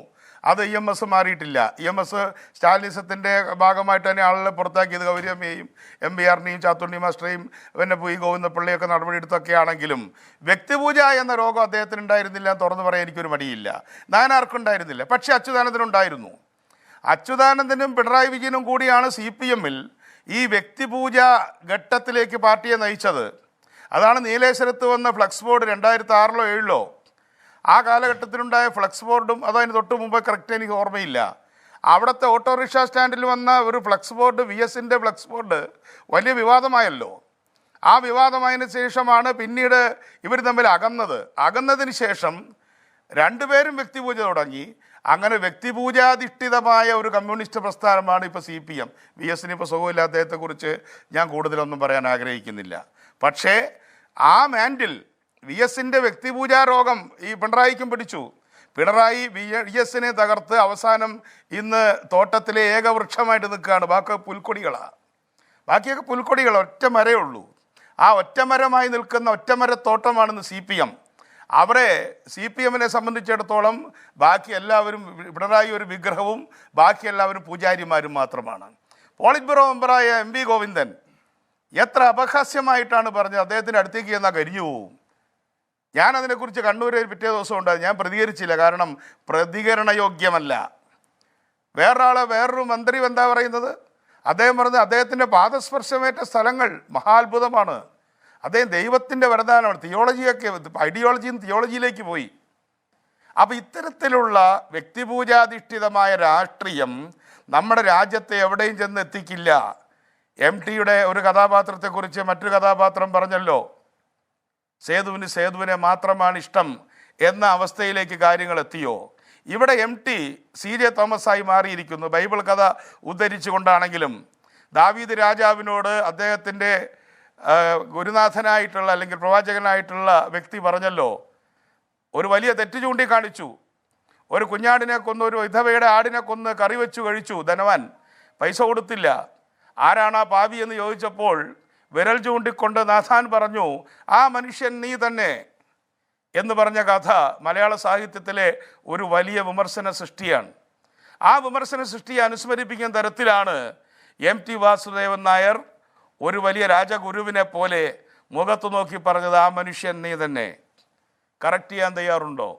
അത് EMS മാറിയിട്ടില്ല. EMS സ്റ്റാലിനിസത്തിൻ്റെ ഭാഗമായിട്ട് തന്നെ ആളുകളെ പുറത്താക്കിയത് ഗൗരിയമ്മയെയും MBR-നെയും ചാത്തുണ്ണി മാസ്റ്ററേയും പിന്നെ P. ഗോവിന്ദപിള്ളയൊക്കെ നടപടിയെടുത്തൊക്കെ ആണെങ്കിലും വ്യക്തിപൂജ എന്ന രോഗം അദ്ദേഹത്തിന് ഉണ്ടായിരുന്നില്ല എന്ന് തുറന്നു പറയാൻ എനിക്കൊരു മടിയില്ല. നാനാർക്കും ഉണ്ടായിരുന്നില്ല. പക്ഷേ അച്യുതാനന്ദനുണ്ടായിരുന്നു. അച്യുതാനന്ദനും പിണറായി വിജയനും കൂടിയാണ് CPM-ൽ ഈ വ്യക്തിപൂജ ഘട്ടത്തിലേക്ക് പാർട്ടിയെ നയിച്ചത്. അതാണ് നീലേശ്വരത്ത് വന്ന ഫ്ലക്സ് ബോർഡ് 2006-ലോ 2007-ലോ ആ കാലഘട്ടത്തിലുണ്ടായ ഫ്ലക്സ് ബോർഡും അതതിന് തൊട്ട് മുമ്പ് കറക്റ്റ് എനിക്ക് ഓർമ്മയില്ല. അവിടുത്തെ ഓട്ടോറിക്ഷ സ്റ്റാൻഡിൽ വന്ന ഒരു ഫ്ലക്സ് ബോർഡ്, VSൻ്റെ ഫ്ലക്സ് ബോർഡ് വലിയ വിവാദമായല്ലോ. ആ വിവാദമായതിനു ശേഷമാണ് പിന്നീട് ഇവർ തമ്മിൽ അകന്നതിന് ശേഷം രണ്ടുപേരും വ്യക്തിപൂജ തുടങ്ങി. അങ്ങനെ വ്യക്തിപൂജാധിഷ്ഠിതമായ ഒരു കമ്മ്യൂണിസ്റ്റ് പ്രസ്ഥാനമാണ് ഇപ്പോൾ CPM. VSന് ഇപ്പോൾ സുഖമില്ല, അദ്ദേഹത്തെക്കുറിച്ച് ഞാൻ കൂടുതലൊന്നും പറയാൻ ആഗ്രഹിക്കുന്നില്ല. പക്ഷേ ആ മാൻഡിൽ VSൻ്റെ വ്യക്തിപൂജാ രോഗം ഈ പിണറായിക്കും പിടിച്ചു. പിണറായി VSനെ തകർത്ത് അവസാനം ഇന്ന് തോട്ടത്തിലെ ഏകവൃക്ഷമായിട്ട് നിൽക്കുകയാണ്. ബാക്കിയൊക്കെ പുൽക്കൊടികൾ, ഒറ്റ മരേ ഉള്ളൂ. ആ ഒറ്റമരമായി നിൽക്കുന്ന ഒറ്റമരത്തോട്ടമാണെന്ന് CPM. അവരെ CPM-നെ സംബന്ധിച്ചിടത്തോളം ബാക്കി എല്ലാവരും, പിണറായി ഒരു വിഗ്രഹവും ബാക്കി എല്ലാവരും പൂജാരിമാരും മാത്രമാണ്. പോളിറ്റ് ബ്യൂറോ മെമ്പറായ MV ഗോവിന്ദൻ എത്ര അപഹാസ്യമായിട്ടാണ് പറഞ്ഞത്, അദ്ദേഹത്തിൻ്റെ അടുത്തേക്ക് ചെന്നാൽ കരിഞ്ഞു പോവും. ഞാനതിനെക്കുറിച്ച് കണ്ണൂരിൽ പിറ്റേ ദിവസം ഉണ്ടായി. ഞാൻ പ്രതികരിച്ചില്ല, കാരണം പ്രതികരണയോഗ്യമല്ല. വേറൊരു മന്ത്രി എന്താ പറയുന്നത്, അദ്ദേഹം പറഞ്ഞത് അദ്ദേഹത്തിൻ്റെ പാദസ്പർശമേറ്റ സ്ഥലങ്ങൾ മഹാത്ഭുതമാണ്, അദ്ദേഹം ദൈവത്തിൻ്റെ വരദാനമാണ്. തിയോളജിയിലേക്ക് പോയി. അപ്പോൾ ഇത്തരത്തിലുള്ള വ്യക്തിപൂജാധിഷ്ഠിതമായ രാഷ്ട്രീയം നമ്മുടെ രാജ്യത്തെ എവിടെയും ചെന്ന് എത്തിക്കില്ല. MTയുടെ ഒരു കഥാപാത്രത്തെക്കുറിച്ച് മറ്റൊരു കഥാപാത്രം പറഞ്ഞല്ലോ, സേതുവിന് സേതുവിനെ മാത്രമാണ് ഇഷ്ടം എന്ന അവസ്ഥയിലേക്ക് കാര്യങ്ങൾ എത്തിയോ? ഇവിടെ MT CJ തോമസായി മാറിയിരിക്കുന്നു. ബൈബിൾ കഥ ഉദ്ധരിച്ചുകൊണ്ടാണെങ്കിലും ദാവീദ് രാജാവിനോട് അദ്ദേഹത്തിൻ്റെ ഗുരുനാഥനായിട്ടുള്ള അല്ലെങ്കിൽ പ്രവാചകനായിട്ടുള്ള വ്യക്തി പറഞ്ഞല്ലോ, ഒരു വലിയ തെറ്റ് ചൂണ്ടിക്കാണിച്ചു. ഒരു കുഞ്ഞാടിനെ കൊന്ന്, ഒരു വിധവയുടെ ആടിനെ കൊന്ന് കറി വെച്ചു കഴിച്ചു ധനവാൻ, പൈസ കൊടുത്തില്ല. ആരാണ് ആ പാവി എന്ന് ചോദിച്ചപ്പോൾ വിരൽ ചൂണ്ടിക്കൊണ്ട് നാഥാൻ പറഞ്ഞു, ആ മനുഷ്യൻ നീ തന്നെ എന്ന് പറഞ്ഞ കഥ മലയാള സാഹിത്യത്തിലെ ഒരു വലിയ വിമർശന സൃഷ്ടിയാണ്. ആ വിമർശന സൃഷ്ടിയെ അനുസ്മരിപ്പിക്കുന്ന തരത്തിലാണ് MT വാസുദേവൻ നായർ ഒരു വലിയ രാജഗുരുവിനെ പോലെ മുഖത്ത് നോക്കി പറഞ്ഞത്, ആ മനുഷ്യൻ നീ തന്നെ. കറക്റ്റ് ചെയ്യാൻ തയ്യാറുണ്ടോ?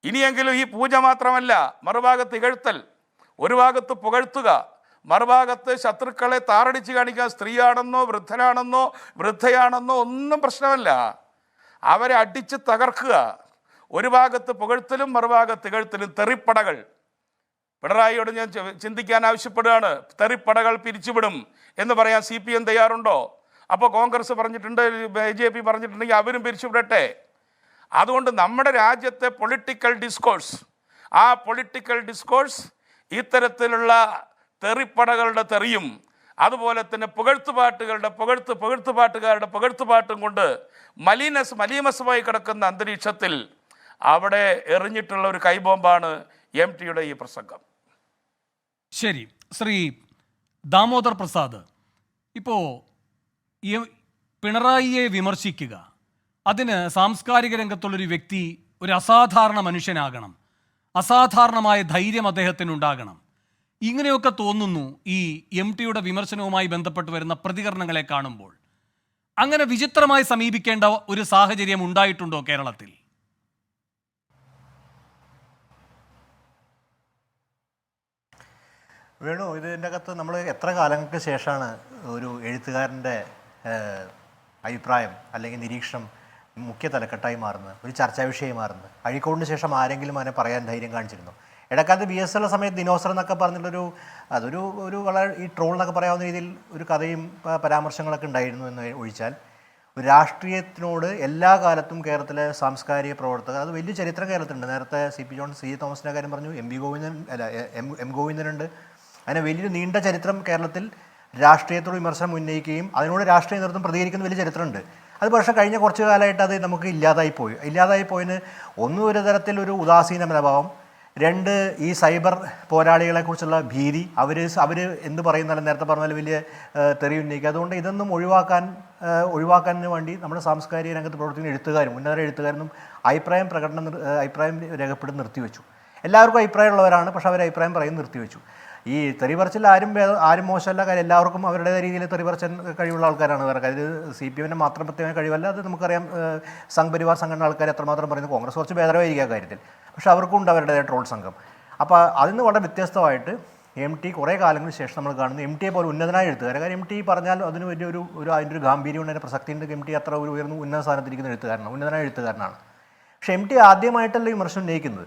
ഇനിയെങ്കിലും ഈ പൂജ മാത്രമല്ല, മറുഭാഗത്ത് ഇകഴ്ത്തൽ, ഒരു ഭാഗത്ത് പുകഴ്ത്തുക, മറുഭാഗത്ത് ശത്രുക്കളെ താറടിച്ച് കാണിക്കുക. സ്ത്രീയാണെന്നോ വൃദ്ധനാണെന്നോ വൃദ്ധയാണെന്നോ ഒന്നും പ്രശ്നമല്ല, അവരെ അടിച്ച് തകർക്കുക. ഒരു ഭാഗത്ത് പുകഴ്ത്തലും മറുഭാഗത്ത് ഇകഴ്ത്തലും. തെറിപ്പടകൾ, പിണറായിയോട് ഞാൻ ചിന്തിക്കാൻ ആവശ്യപ്പെടുകയാണ്. തെറിപ്പടകൾ പിരിച്ചുവിടും എന്ന് പറയാൻ CPM തയ്യാറുണ്ടോ? അപ്പോൾ കോൺഗ്രസ് പറഞ്ഞിട്ടുണ്ട്, BJP പറഞ്ഞിട്ടുണ്ടെങ്കിൽ അവരും പിരിച്ചുവിടട്ടെ. അതുകൊണ്ട് നമ്മുടെ രാജ്യത്തെ പൊളിറ്റിക്കൽ ഡിസ്കോഴ്സ്, ആ പൊളിറ്റിക്കൽ ഡിസ്കോഴ്സ് ഇത്തരത്തിലുള്ള തെറിപ്പടകളുടെ തെറിയും അതുപോലെ തന്നെ പുകഴ്ത്തുപാട്ടുകാരുടെ പുകഴ്ത്തുപാട്ടും കൊണ്ട് മലീമസമായി കിടക്കുന്ന അന്തരീക്ഷത്തിൽ അവിടെ എറിഞ്ഞിട്ടുള്ള ഒരു കൈബോംബാണ് MTയുടെ ഈ പ്രസംഗം. ശരി, ശ്രീ ദാമോദർ പ്രസാദ്, ഇപ്പോൾ പിണറായിയെ വിമർശിക്കുക, അതിന് സാംസ്കാരിക രംഗത്തുള്ളൊരു വ്യക്തി ഒരു അസാധാരണ മനുഷ്യനാകണം, അസാധാരണമായ ധൈര്യം അദ്ദേഹത്തിനുണ്ടാകണം, ഇങ്ങനെയൊക്കെ തോന്നുന്നു ഈ MTയുടെ വിമർശനവുമായി ബന്ധപ്പെട്ട് വരുന്ന പ്രതികരണങ്ങളെ കാണുമ്പോൾ. അങ്ങനെ വിചിത്രമായി സമീപിക്കേണ്ട ഒരു സാഹചര്യം ഉണ്ടായിട്ടുണ്ടോ കേരളത്തിൽ? വേണു, ഇതിൻ്റെ അകത്ത് നമ്മൾ എത്ര കാലങ്ങൾക്ക് ശേഷമാണ് ഒരു എഴുത്തുകാരൻ്റെ അഭിപ്രായം അല്ലെങ്കിൽ നിരീക്ഷണം മുഖ്യ തലക്കെട്ടായി മാറുന്നത്, ഒരു ചർച്ചാ വിഷയമായി മാറുന്നത്? അഴീക്കോടിന് ശേഷം ആരെങ്കിലും അതിനെ പറയാൻ ധൈര്യം കാണിച്ചിരുന്നു? ഇടക്കാലത്ത് BSL സമയത്ത് ദിനോസർ എന്നൊക്കെ പറഞ്ഞിട്ടൊരു ഒരു വളരെ ഈ ട്രോൾ എന്നൊക്കെ പറയാവുന്ന രീതിയിൽ ഒരു കഥയും പരാമർശങ്ങളൊക്കെ ഉണ്ടായിരുന്നു എന്ന് ഒഴിച്ചാൽ, ഒരു രാഷ്ട്രീയത്തിനോട് എല്ലാ കാലത്തും കേരളത്തിലെ സാംസ്കാരിക പ്രവർത്തകർ, അത് വലിയ ചരിത്രം കേരളത്തിലുണ്ട്. നേരത്തെ CP ജോൺ, CJ തോമസിൻ്റെ കാര്യം പറഞ്ഞു, M ഗോവിന്ദനുണ്ട്. അങ്ങനെ വലിയൊരു നീണ്ട ചരിത്രം കേരളത്തിൽ രാഷ്ട്രീയത്തോട് വിമർശനം ഉന്നയിക്കുകയും അതിനോട് രാഷ്ട്രീയ നേതൃത്വം പ്രതികരിക്കുന്ന വലിയ ചരിത്രമുണ്ട്. അത് പക്ഷേ കഴിഞ്ഞ കുറച്ച് കാലമായിട്ട് അത് നമുക്ക് ഇല്ലാതായി പോയതിന് ഒന്ന്, ഒരു തരത്തിൽ ഒരു ഉദാസീന മനോഭാവം, രണ്ട്, ഈ സൈബർ പോരാളികളെക്കുറിച്ചുള്ള ഭീതി, അവർ എന്ത് പറയുന്നാലും നേരത്തെ പറഞ്ഞാൽ വലിയ തെറി ഉന്നയിക്കുക. അതുകൊണ്ട് ഇതൊന്നും ഒഴിവാക്കാൻ വേണ്ടി നമ്മുടെ സാംസ്കാരിക രംഗത്ത് പ്രവർത്തിക്കുന്ന എഴുത്തുകാരും ഉന്നത എഴുത്തുകാരൊന്നും അഭിപ്രായം രേഖപ്പെടുത്തി നിർത്തിവെച്ചു. എല്ലാവർക്കും അഭിപ്രായമുള്ളവരാണ്, പക്ഷേ അവർ അഭിപ്രായം പറയുന്നത് നിർത്തിവെച്ചു. ഈ തെറി പറച്ചിൽ ആരും മോശമല്ല, കാര്യം എല്ലാവർക്കും അവരുടേതായ രീതിയിൽ തെറി പറച്ചാൻ കഴിവുള്ള ആൾക്കാരാണ്. വേറെ കാര്യം CPM മാത്രം പ്രത്യേക കഴിവല്ല, അത് നമുക്കറിയാം. സംഘ് പരിവാർ സംഘടന ആൾക്കാർ എത്രമാത്രം പറയുന്നത്, കോൺഗ്രസ് കുറച്ച് ഭേദമായിരിക്കും ആ കാര്യത്തിൽ, പക്ഷേ അവർക്കും ഉണ്ട് അവരുടേതായ ട്രോൾ സംഘം. അപ്പോൾ അതിൽ നിന്ന് വളരെ വ്യത്യസ്തമായിട്ട് MT കുറേ കാലങ്ങൾക്ക് ശേഷം നമ്മൾ കാണുന്നത് MTയെ പോലെ ഉന്നതനായ എഴുത്തുകാരൻ. കാര്യം MT പറഞ്ഞാൽ അതിന് വലിയൊരു അതിൻ്റെ ഒരു ഗാംഭീര്യമുണ്ട്, അതിൻ്റെ പ്രസക്തിയുണ്ട്. MT അത്ര ഒരു ഉയർന്ന ഉന്നത സ്ഥാനത്തിരിക്കുന്ന ഉന്നതനായ എഴുത്തുകാരനാണ്. പക്ഷേ MT ആദ്യമായിട്ടല്ല വിമർശനം ഉന്നയിക്കുന്നത്.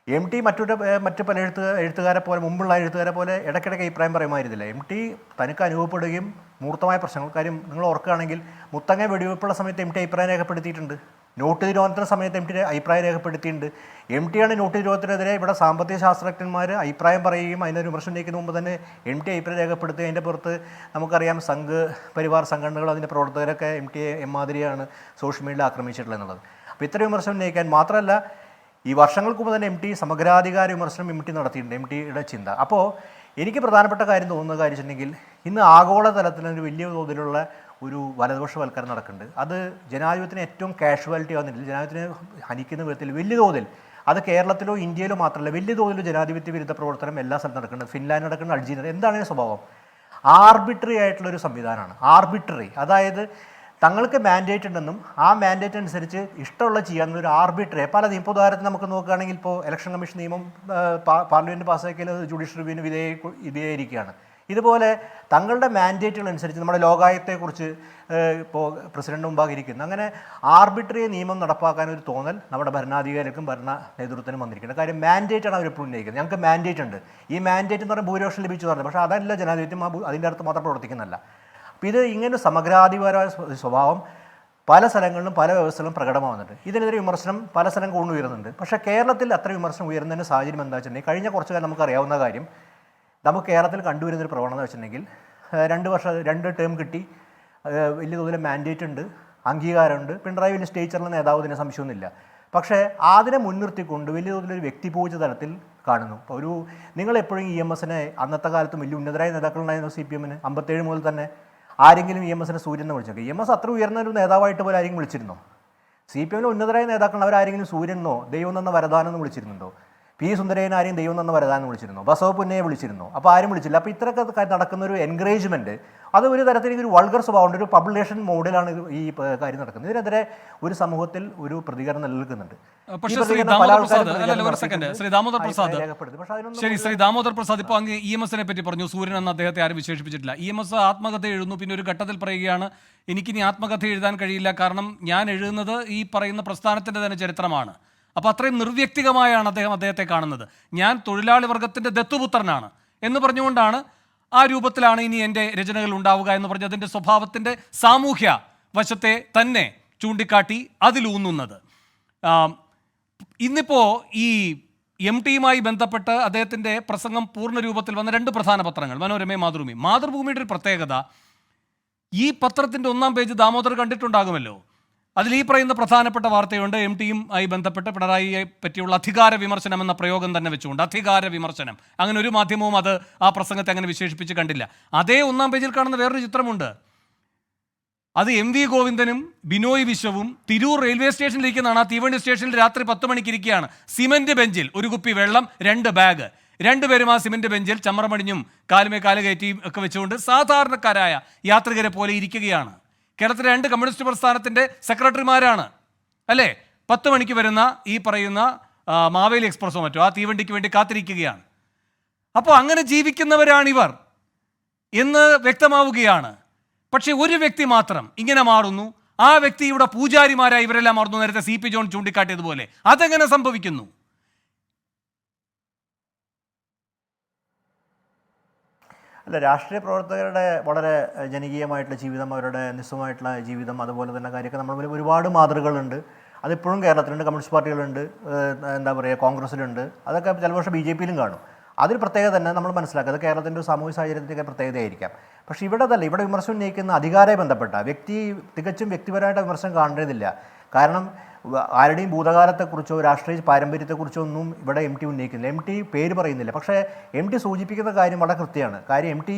MT മറ്റു പല എഴുത്തുകാരെ പോലെ, മുമ്പുള്ള എഴുത്തുകാരെ പോലെ ഇടയ്ക്കിടയ്ക്ക് അഭിപ്രായം പറയുമായിരുന്നില്ല. MT തനിക്ക് അനുഭവപ്പെടുകയും മൂർത്തമായ പ്രശ്നങ്ങൾ, കാര്യം നിങ്ങൾ ഓർക്കുകയാണെങ്കിൽ മുത്തങ്ങ വെടിവെപ്പുള്ള സമയത്ത് MT അഭിപ്രായം രേഖപ്പെടുത്തിയിട്ടുണ്ട്. നോട്ട് നിരോധനത്തിന് സമയത്ത് MT അഭിപ്രായം രേഖപ്പെടുത്തിയിട്ടുണ്ട്. MTയാണ് നോട്ട് നിരോധനത്തിനെതിരെ ഇവിടെ സാമ്പത്തിക ശാസ്ത്രജ്ഞന്മാർ അഭിപ്രായം പറയുകയും അതിനൊരു വിമർശനം ഉന്നയിക്കുന്ന മുമ്പ് തന്നെ MT അഭിപ്രായം രേഖപ്പെടുത്തി. അതിൻ്റെ പുറത്ത് നമുക്കറിയാം സംഘ് പരിവാർ സംഘടനകൾ, അതിൻ്റെ പ്രവർത്തകരൊക്കെ MTയെ എമ്മാതിരിയാണ് സോഷ്യൽ മീഡിയയിൽ ആക്രമിച്ചിട്ടുള്ളത് എന്നുള്ളത്. അപ്പോൾ ഇത്തരം വിമർശനം ഉന്നയിക്കാൻ മാത്രമല്ല, ഈ വർഷങ്ങൾക്ക് മുമ്പ് തന്നെ MT സമഗ്രാധികാര വിമർശനം MT നടത്തിയിട്ടുണ്ട്, MTയുടെ ചിന്ത. അപ്പോൾ എനിക്ക് പ്രധാനപ്പെട്ട കാര്യം തോന്നുന്ന കാര്യം വെച്ചിട്ടുണ്ടെങ്കിൽ, ഇന്ന് ആഗോളതലത്തിൽ വലിയ തോതിലുള്ള ഒരു വലതുപക്ഷവൽക്കരണം നടക്കുന്നുണ്ട്. അത് ജനാധിപത്യത്തിന് ഏറ്റവും കാഷ്വാലിറ്റി ആവുന്നില്ല, ജനാധിപത്യത്തിനെ ഹനിക്കുന്ന വിധത്തിൽ വലിയ തോതിൽ, അത് കേരളത്തിലോ ഇന്ത്യയിലോ മാത്രമല്ല, വലിയ തോതിൽ ജനാധിപത്യ വിരുദ്ധ പ്രവർത്തനം എല്ലാ സ്ഥലത്തും നടക്കുന്നുണ്ട്. ഫിൻലാൻഡ് നടക്കുന്ന, അൾജീരിയ, എന്താണ് ഇതിൻ്റെ സ്വഭാവം? ആർബിട്രറി ആയിട്ടുള്ളൊരു സംവിധാനമാണ്. ആർബിട്രറി, അതായത് തങ്ങൾക്ക് മാൻഡേറ്റ് ഉണ്ടെന്നും ആ മാൻഡേറ്റ് അനുസരിച്ച് ഇഷ്ടമുള്ള ചെയ്യാവുന്ന ഒരു ആർബിട്രറി പലതും. ഇപ്പോൾ ഉദാഹരണത്തിന് നമുക്ക് നോക്കുകയാണെങ്കിൽ, ഇപ്പോൾ ഇലക്ഷൻ കമ്മീഷൻ നിയമം പാർലമെൻറ്റ് പാസ്സാക്കിയാൽ ജുഡീഷ്യൽ റിവ്യൂവിന് വിധേയമായിരിക്കുകയാണ്. ഇതുപോലെ തങ്ങളുടെ മാൻഡേറ്റുകൾ അനുസരിച്ച് നമ്മുടെ ലോകായത്തെക്കുറിച്ച് ഇപ്പോൾ പ്രസിഡന്റ് മുമ്പാകെ ഇരിക്കുന്നു. അങ്ങനെ ആർബിട്രറി നിയമം നടപ്പാക്കാൻ ഒരു തോന്നൽ നമ്മുടെ ഭരണാധികാരികൾക്കും ഭരണ നേതൃത്വത്തിനും വന്നിരിക്കുന്നത്. കാര്യം മാൻഡേറ്റാണ് അവർ എപ്പോഴും ഉന്നയിക്കുന്നത്. ഞങ്ങൾക്ക് മാൻഡേറ്റ് ഉണ്ട്. ഈ മാൻഡേറ്റ് എന്ന് പറഞ്ഞാൽ ഭൂരിപക്ഷം ലഭിച്ചു പറഞ്ഞു. പക്ഷേ അതല്ല ജനാധിപത്യം, അതിൻ്റെ അടുത്ത് മാത്രം പ്രവർത്തിക്കുന്നല്ല. അപ്പോൾ ഇത് ഇങ്ങനെ സമഗ്രാധിപരമായ സ്വഭാവം പല സ്ഥലങ്ങളിലും പല വ്യവസ്ഥകളും പ്രകടമാവുന്നുണ്ട്. ഇതിനെതിരെ വിമർശനം പല സ്ഥലങ്ങളും ഉയരുന്നുണ്ട്. പക്ഷേ കേരളത്തിൽ അത്ര വിമർശനം ഉയരുന്നതിന് സാഹചര്യം എന്താ വെച്ചിട്ടുണ്ടെങ്കിൽ കഴിഞ്ഞ കുറച്ച് കാലം നമുക്കറിയാവുന്ന കാര്യം, നമുക്ക് കേരളത്തിൽ കണ്ടുവരുന്നൊരു പ്രവണത വെച്ചിട്ടുണ്ടെങ്കിൽ 2 ടേം കിട്ടി, വലിയ തോതിൽ മാൻഡേറ്റ് ഉണ്ട്, അംഗീകാരമുണ്ട്, പിണറായി വലിയ സ്റ്റേച്ചറിലെ നേതാവ് ഇതിനെ സംശയമൊന്നുമില്ല. പക്ഷേ അതിനെ മുൻനിർത്തിക്കൊണ്ട് വലിയ തോതിലൊരു വ്യക്തിപൂജ തലത്തിൽ കാണുന്നു. ഇപ്പോൾ നിങ്ങളെപ്പോഴും EMSനെ അന്നത്തെ കാലത്തും വലിയ ഉന്നതരായ നേതാക്കളുണ്ടായിരുന്നു CPM-ന് 57 മുതൽ തന്നെ ആരെങ്കിലും EMSനെ സൂര്യൻ എന്ന് വിളിച്ചു? EMS അത്ര ഉയർന്ന ഒരു നേതാവായിട്ട് പോലും ആരെങ്കിലും വിളിച്ചിരുന്നോ? CPM-ലെ ഉന്നതരായ നേതാക്കൾ അവരാരെങ്കിലും സൂര്യനെന്നോ ദൈവം തന്ന വരദാനം എന്ന് വിളിച്ചിരുന്നുണ്ടോ? P. സുന്ദരേനെ ആരെയും ദൈവം തന്ന വരദാനം വിളിച്ചിരുന്നോ? ബസവ പുന്നയെ വിളിച്ചിരുന്നോ? അപ്പോൾ ആരും വിളിച്ചില്ല. അപ്പോൾ ഇത്രയൊക്കെ നടക്കുന്ന ഒരു എൻകറേജ്മെൻറ്റ്, അത് ഒരു തരത്തിൽ ഒരു വൾഗർ സ്വഭാവമുണ്ട്, ഒരു പബ്ലിക്കേഷൻ മോഡിലാണ് ഈ കാര്യം നടക്കുന്നത്. ഇതിനെതിരെ ഒരു സമൂഹത്തിൽ ഒരു പ്രതികരണം നിലനിൽക്കുന്നുണ്ട്. ശ്രീ ദാമോദർ പ്രസാദ് ഇപ്പോൾ അങ്ങ് EMSനെ പറ്റി പറഞ്ഞു, സൂര്യൻ എന്ന അദ്ദേഹത്തെ ആരും വിശേഷിപ്പിച്ചിട്ടില്ല. EMS ആത്മകഥ എഴുതുന്നു, പിന്നെ ഒരു ഘട്ടത്തിൽ പറയുകയാണ് എനിക്കിനി ആത്മകഥ എഴുതാൻ കഴിയില്ല, കാരണം ഞാൻ എഴുതുന്നത് ഈ പറയുന്ന പ്രസ്ഥാനത്തിൻ്റെ തന്നെ ചരിത്രമാണ്. അപ്പോൾ അത്രയും നിർവ്യക്തികമായാണ് അദ്ദേഹത്തെ കാണുന്നത്. ഞാൻ തൊഴിലാളി വർഗത്തിൻ്റെ ദത്തുപുത്രനാണ് എന്ന് പറഞ്ഞുകൊണ്ടാണ് ആ രൂപത്തിലാണ് ഇനി എൻ്റെ രചനകൾ ഉണ്ടാവുക എന്ന് പറഞ്ഞ് അതിൻ്റെ സ്വഭാവത്തിൻ്റെ സാമൂഹ്യ വശത്തെ തന്നെ ചൂണ്ടിക്കാട്ടി അതിലൂന്നുന്നത്. ഇന്നിപ്പോൾ ഈ MTയുമായി ബന്ധപ്പെട്ട് അദ്ദേഹത്തിൻ്റെ പ്രസംഗം പൂർണ്ണ രൂപത്തിൽ വന്ന 2 പ്രധാന പത്രങ്ങൾ, മനോരമയും മാതൃഭൂമിയും. മാതൃഭൂമിയുടെ ഒരു പ്രത്യേകത, ഈ പത്രത്തിൻ്റെ 1-ാം പേജ് ദാമോദർ കണ്ടിട്ടുണ്ടാകുമല്ലോ. അതിൽ ഈ പറയുന്ന പ്രധാനപ്പെട്ട വാർത്തയുണ്ട്, MTയുമായി ബന്ധപ്പെട്ട് പിണറായിയെ പറ്റിയുള്ള അധികാര വിമർശനം എന്ന പ്രയോഗം തന്നെ വെച്ചുകൊണ്ട്. അധികാര വിമർശനം, അങ്ങനെ ഒരു മാധ്യമവും അത് ആ പ്രസംഗത്തെ അങ്ങനെ വിശേഷിപ്പിച്ച് കണ്ടില്ല. അതേ 1-ാം പേജിൽ കാണുന്ന വേറൊരു ചിത്രമുണ്ട്. അത് MV ഗോവിന്ദനും ബിനോയ് വിശ്വവും തിരൂർ റെയിൽവേ സ്റ്റേഷനിലിരിക്കുന്നതാണ്. ആ തീവണ്ടി സ്റ്റേഷനിൽ രാത്രി 10 മണിക്ക് ഇരിക്കുകയാണ്. സിമന്റ് ബെഞ്ചിൽ ഒരു കുപ്പി വെള്ളം, 2 ബാഗ്, 2 പേരും ആ സിമന്റ് ബെഞ്ചിൽ ചമ്രമണിഞ്ഞും കാലുമേ കാല് കയറ്റിയും ഒക്കെ വെച്ചുകൊണ്ട് സാധാരണക്കാരായ യാത്രികരെ പോലെ ഇരിക്കുകയാണ്. കേരളത്തിലെ 2 കമ്മ്യൂണിസ്റ്റ് പ്രസ്ഥാനത്തിൻ്റെ സെക്രട്ടറിമാരാണ് അല്ലേ. 10 മണിക്ക് വരുന്ന ഈ പറയുന്ന മാവേലി എക്സ്പ്രസോ മറ്റോ ആ തീവണ്ടിക്ക് വേണ്ടി കാത്തിരിക്കുകയാണ്. അപ്പോൾ അങ്ങനെ ജീവിക്കുന്നവരാണിവർ എന്ന് വ്യക്തമാവുകയാണ്. പക്ഷെ ഒരു വ്യക്തി മാത്രം ഇങ്ങനെ മാറുന്നു, ആ വ്യക്തിയുടെ പൂജാരിമാരായി ഇവരെല്ലാം മാറുന്നു. നേരത്തെ CP ജോൺ ചൂണ്ടിക്കാട്ടിയതുപോലെ അതെങ്ങനെ സംഭവിക്കുന്നു? അല്ല, രാഷ്ട്രീയ പ്രവർത്തകരുടെ വളരെ ജനകീയമായിട്ടുള്ള ജീവിതം, അവരുടെ നിസ്സമായിട്ടുള്ള ജീവിതം, അതുപോലെ തന്നെ കാര്യമൊക്കെ നമ്മുടെ മുന്നിൽ ഒരുപാട് മാതൃകകളുണ്ട്. അതിപ്പോഴും കേരളത്തിലുണ്ട്. കമ്മ്യൂണിസ്റ്റ് പാർട്ടികളുണ്ട്, എന്താ പറയുക, കോൺഗ്രസ്സിലുണ്ട്, അതൊക്കെ ചിലപ്പോൾ BJPയിലും കാണും. അതിൽ പ്രത്യേകത തന്നെ നമ്മൾ മനസ്സിലാക്കുക, അത് കേരളത്തിൻ്റെ ഒരു സാമൂഹ്യ സാഹചര്യത്തിൻ്റെ പ്രത്യേകതയായിരിക്കാം. പക്ഷേ ഇവിടെ അതല്ല. ഇവിടെ വിമർശനം ഉന്നയിക്കുന്ന അധികാരമായി ബന്ധപ്പെട്ട തികച്ചും വ്യക്തിപരമായിട്ട് വിമർശനം കാണേണ്ടതില്ല. കാരണം ആരുടെയും ഭൂതകാലത്തെക്കുറിച്ചോ രാഷ്ട്രീയ പാരമ്പര്യത്തെക്കുറിച്ചോ ഒന്നും ഇവിടെ MT ഉന്നയിക്കുന്നില്ല. MT പേര് പറയുന്നില്ല. പക്ഷേ MT സൂചിപ്പിക്കുന്ന കാര്യം വളരെ കൃത്യമാണ്. കാര്യം MT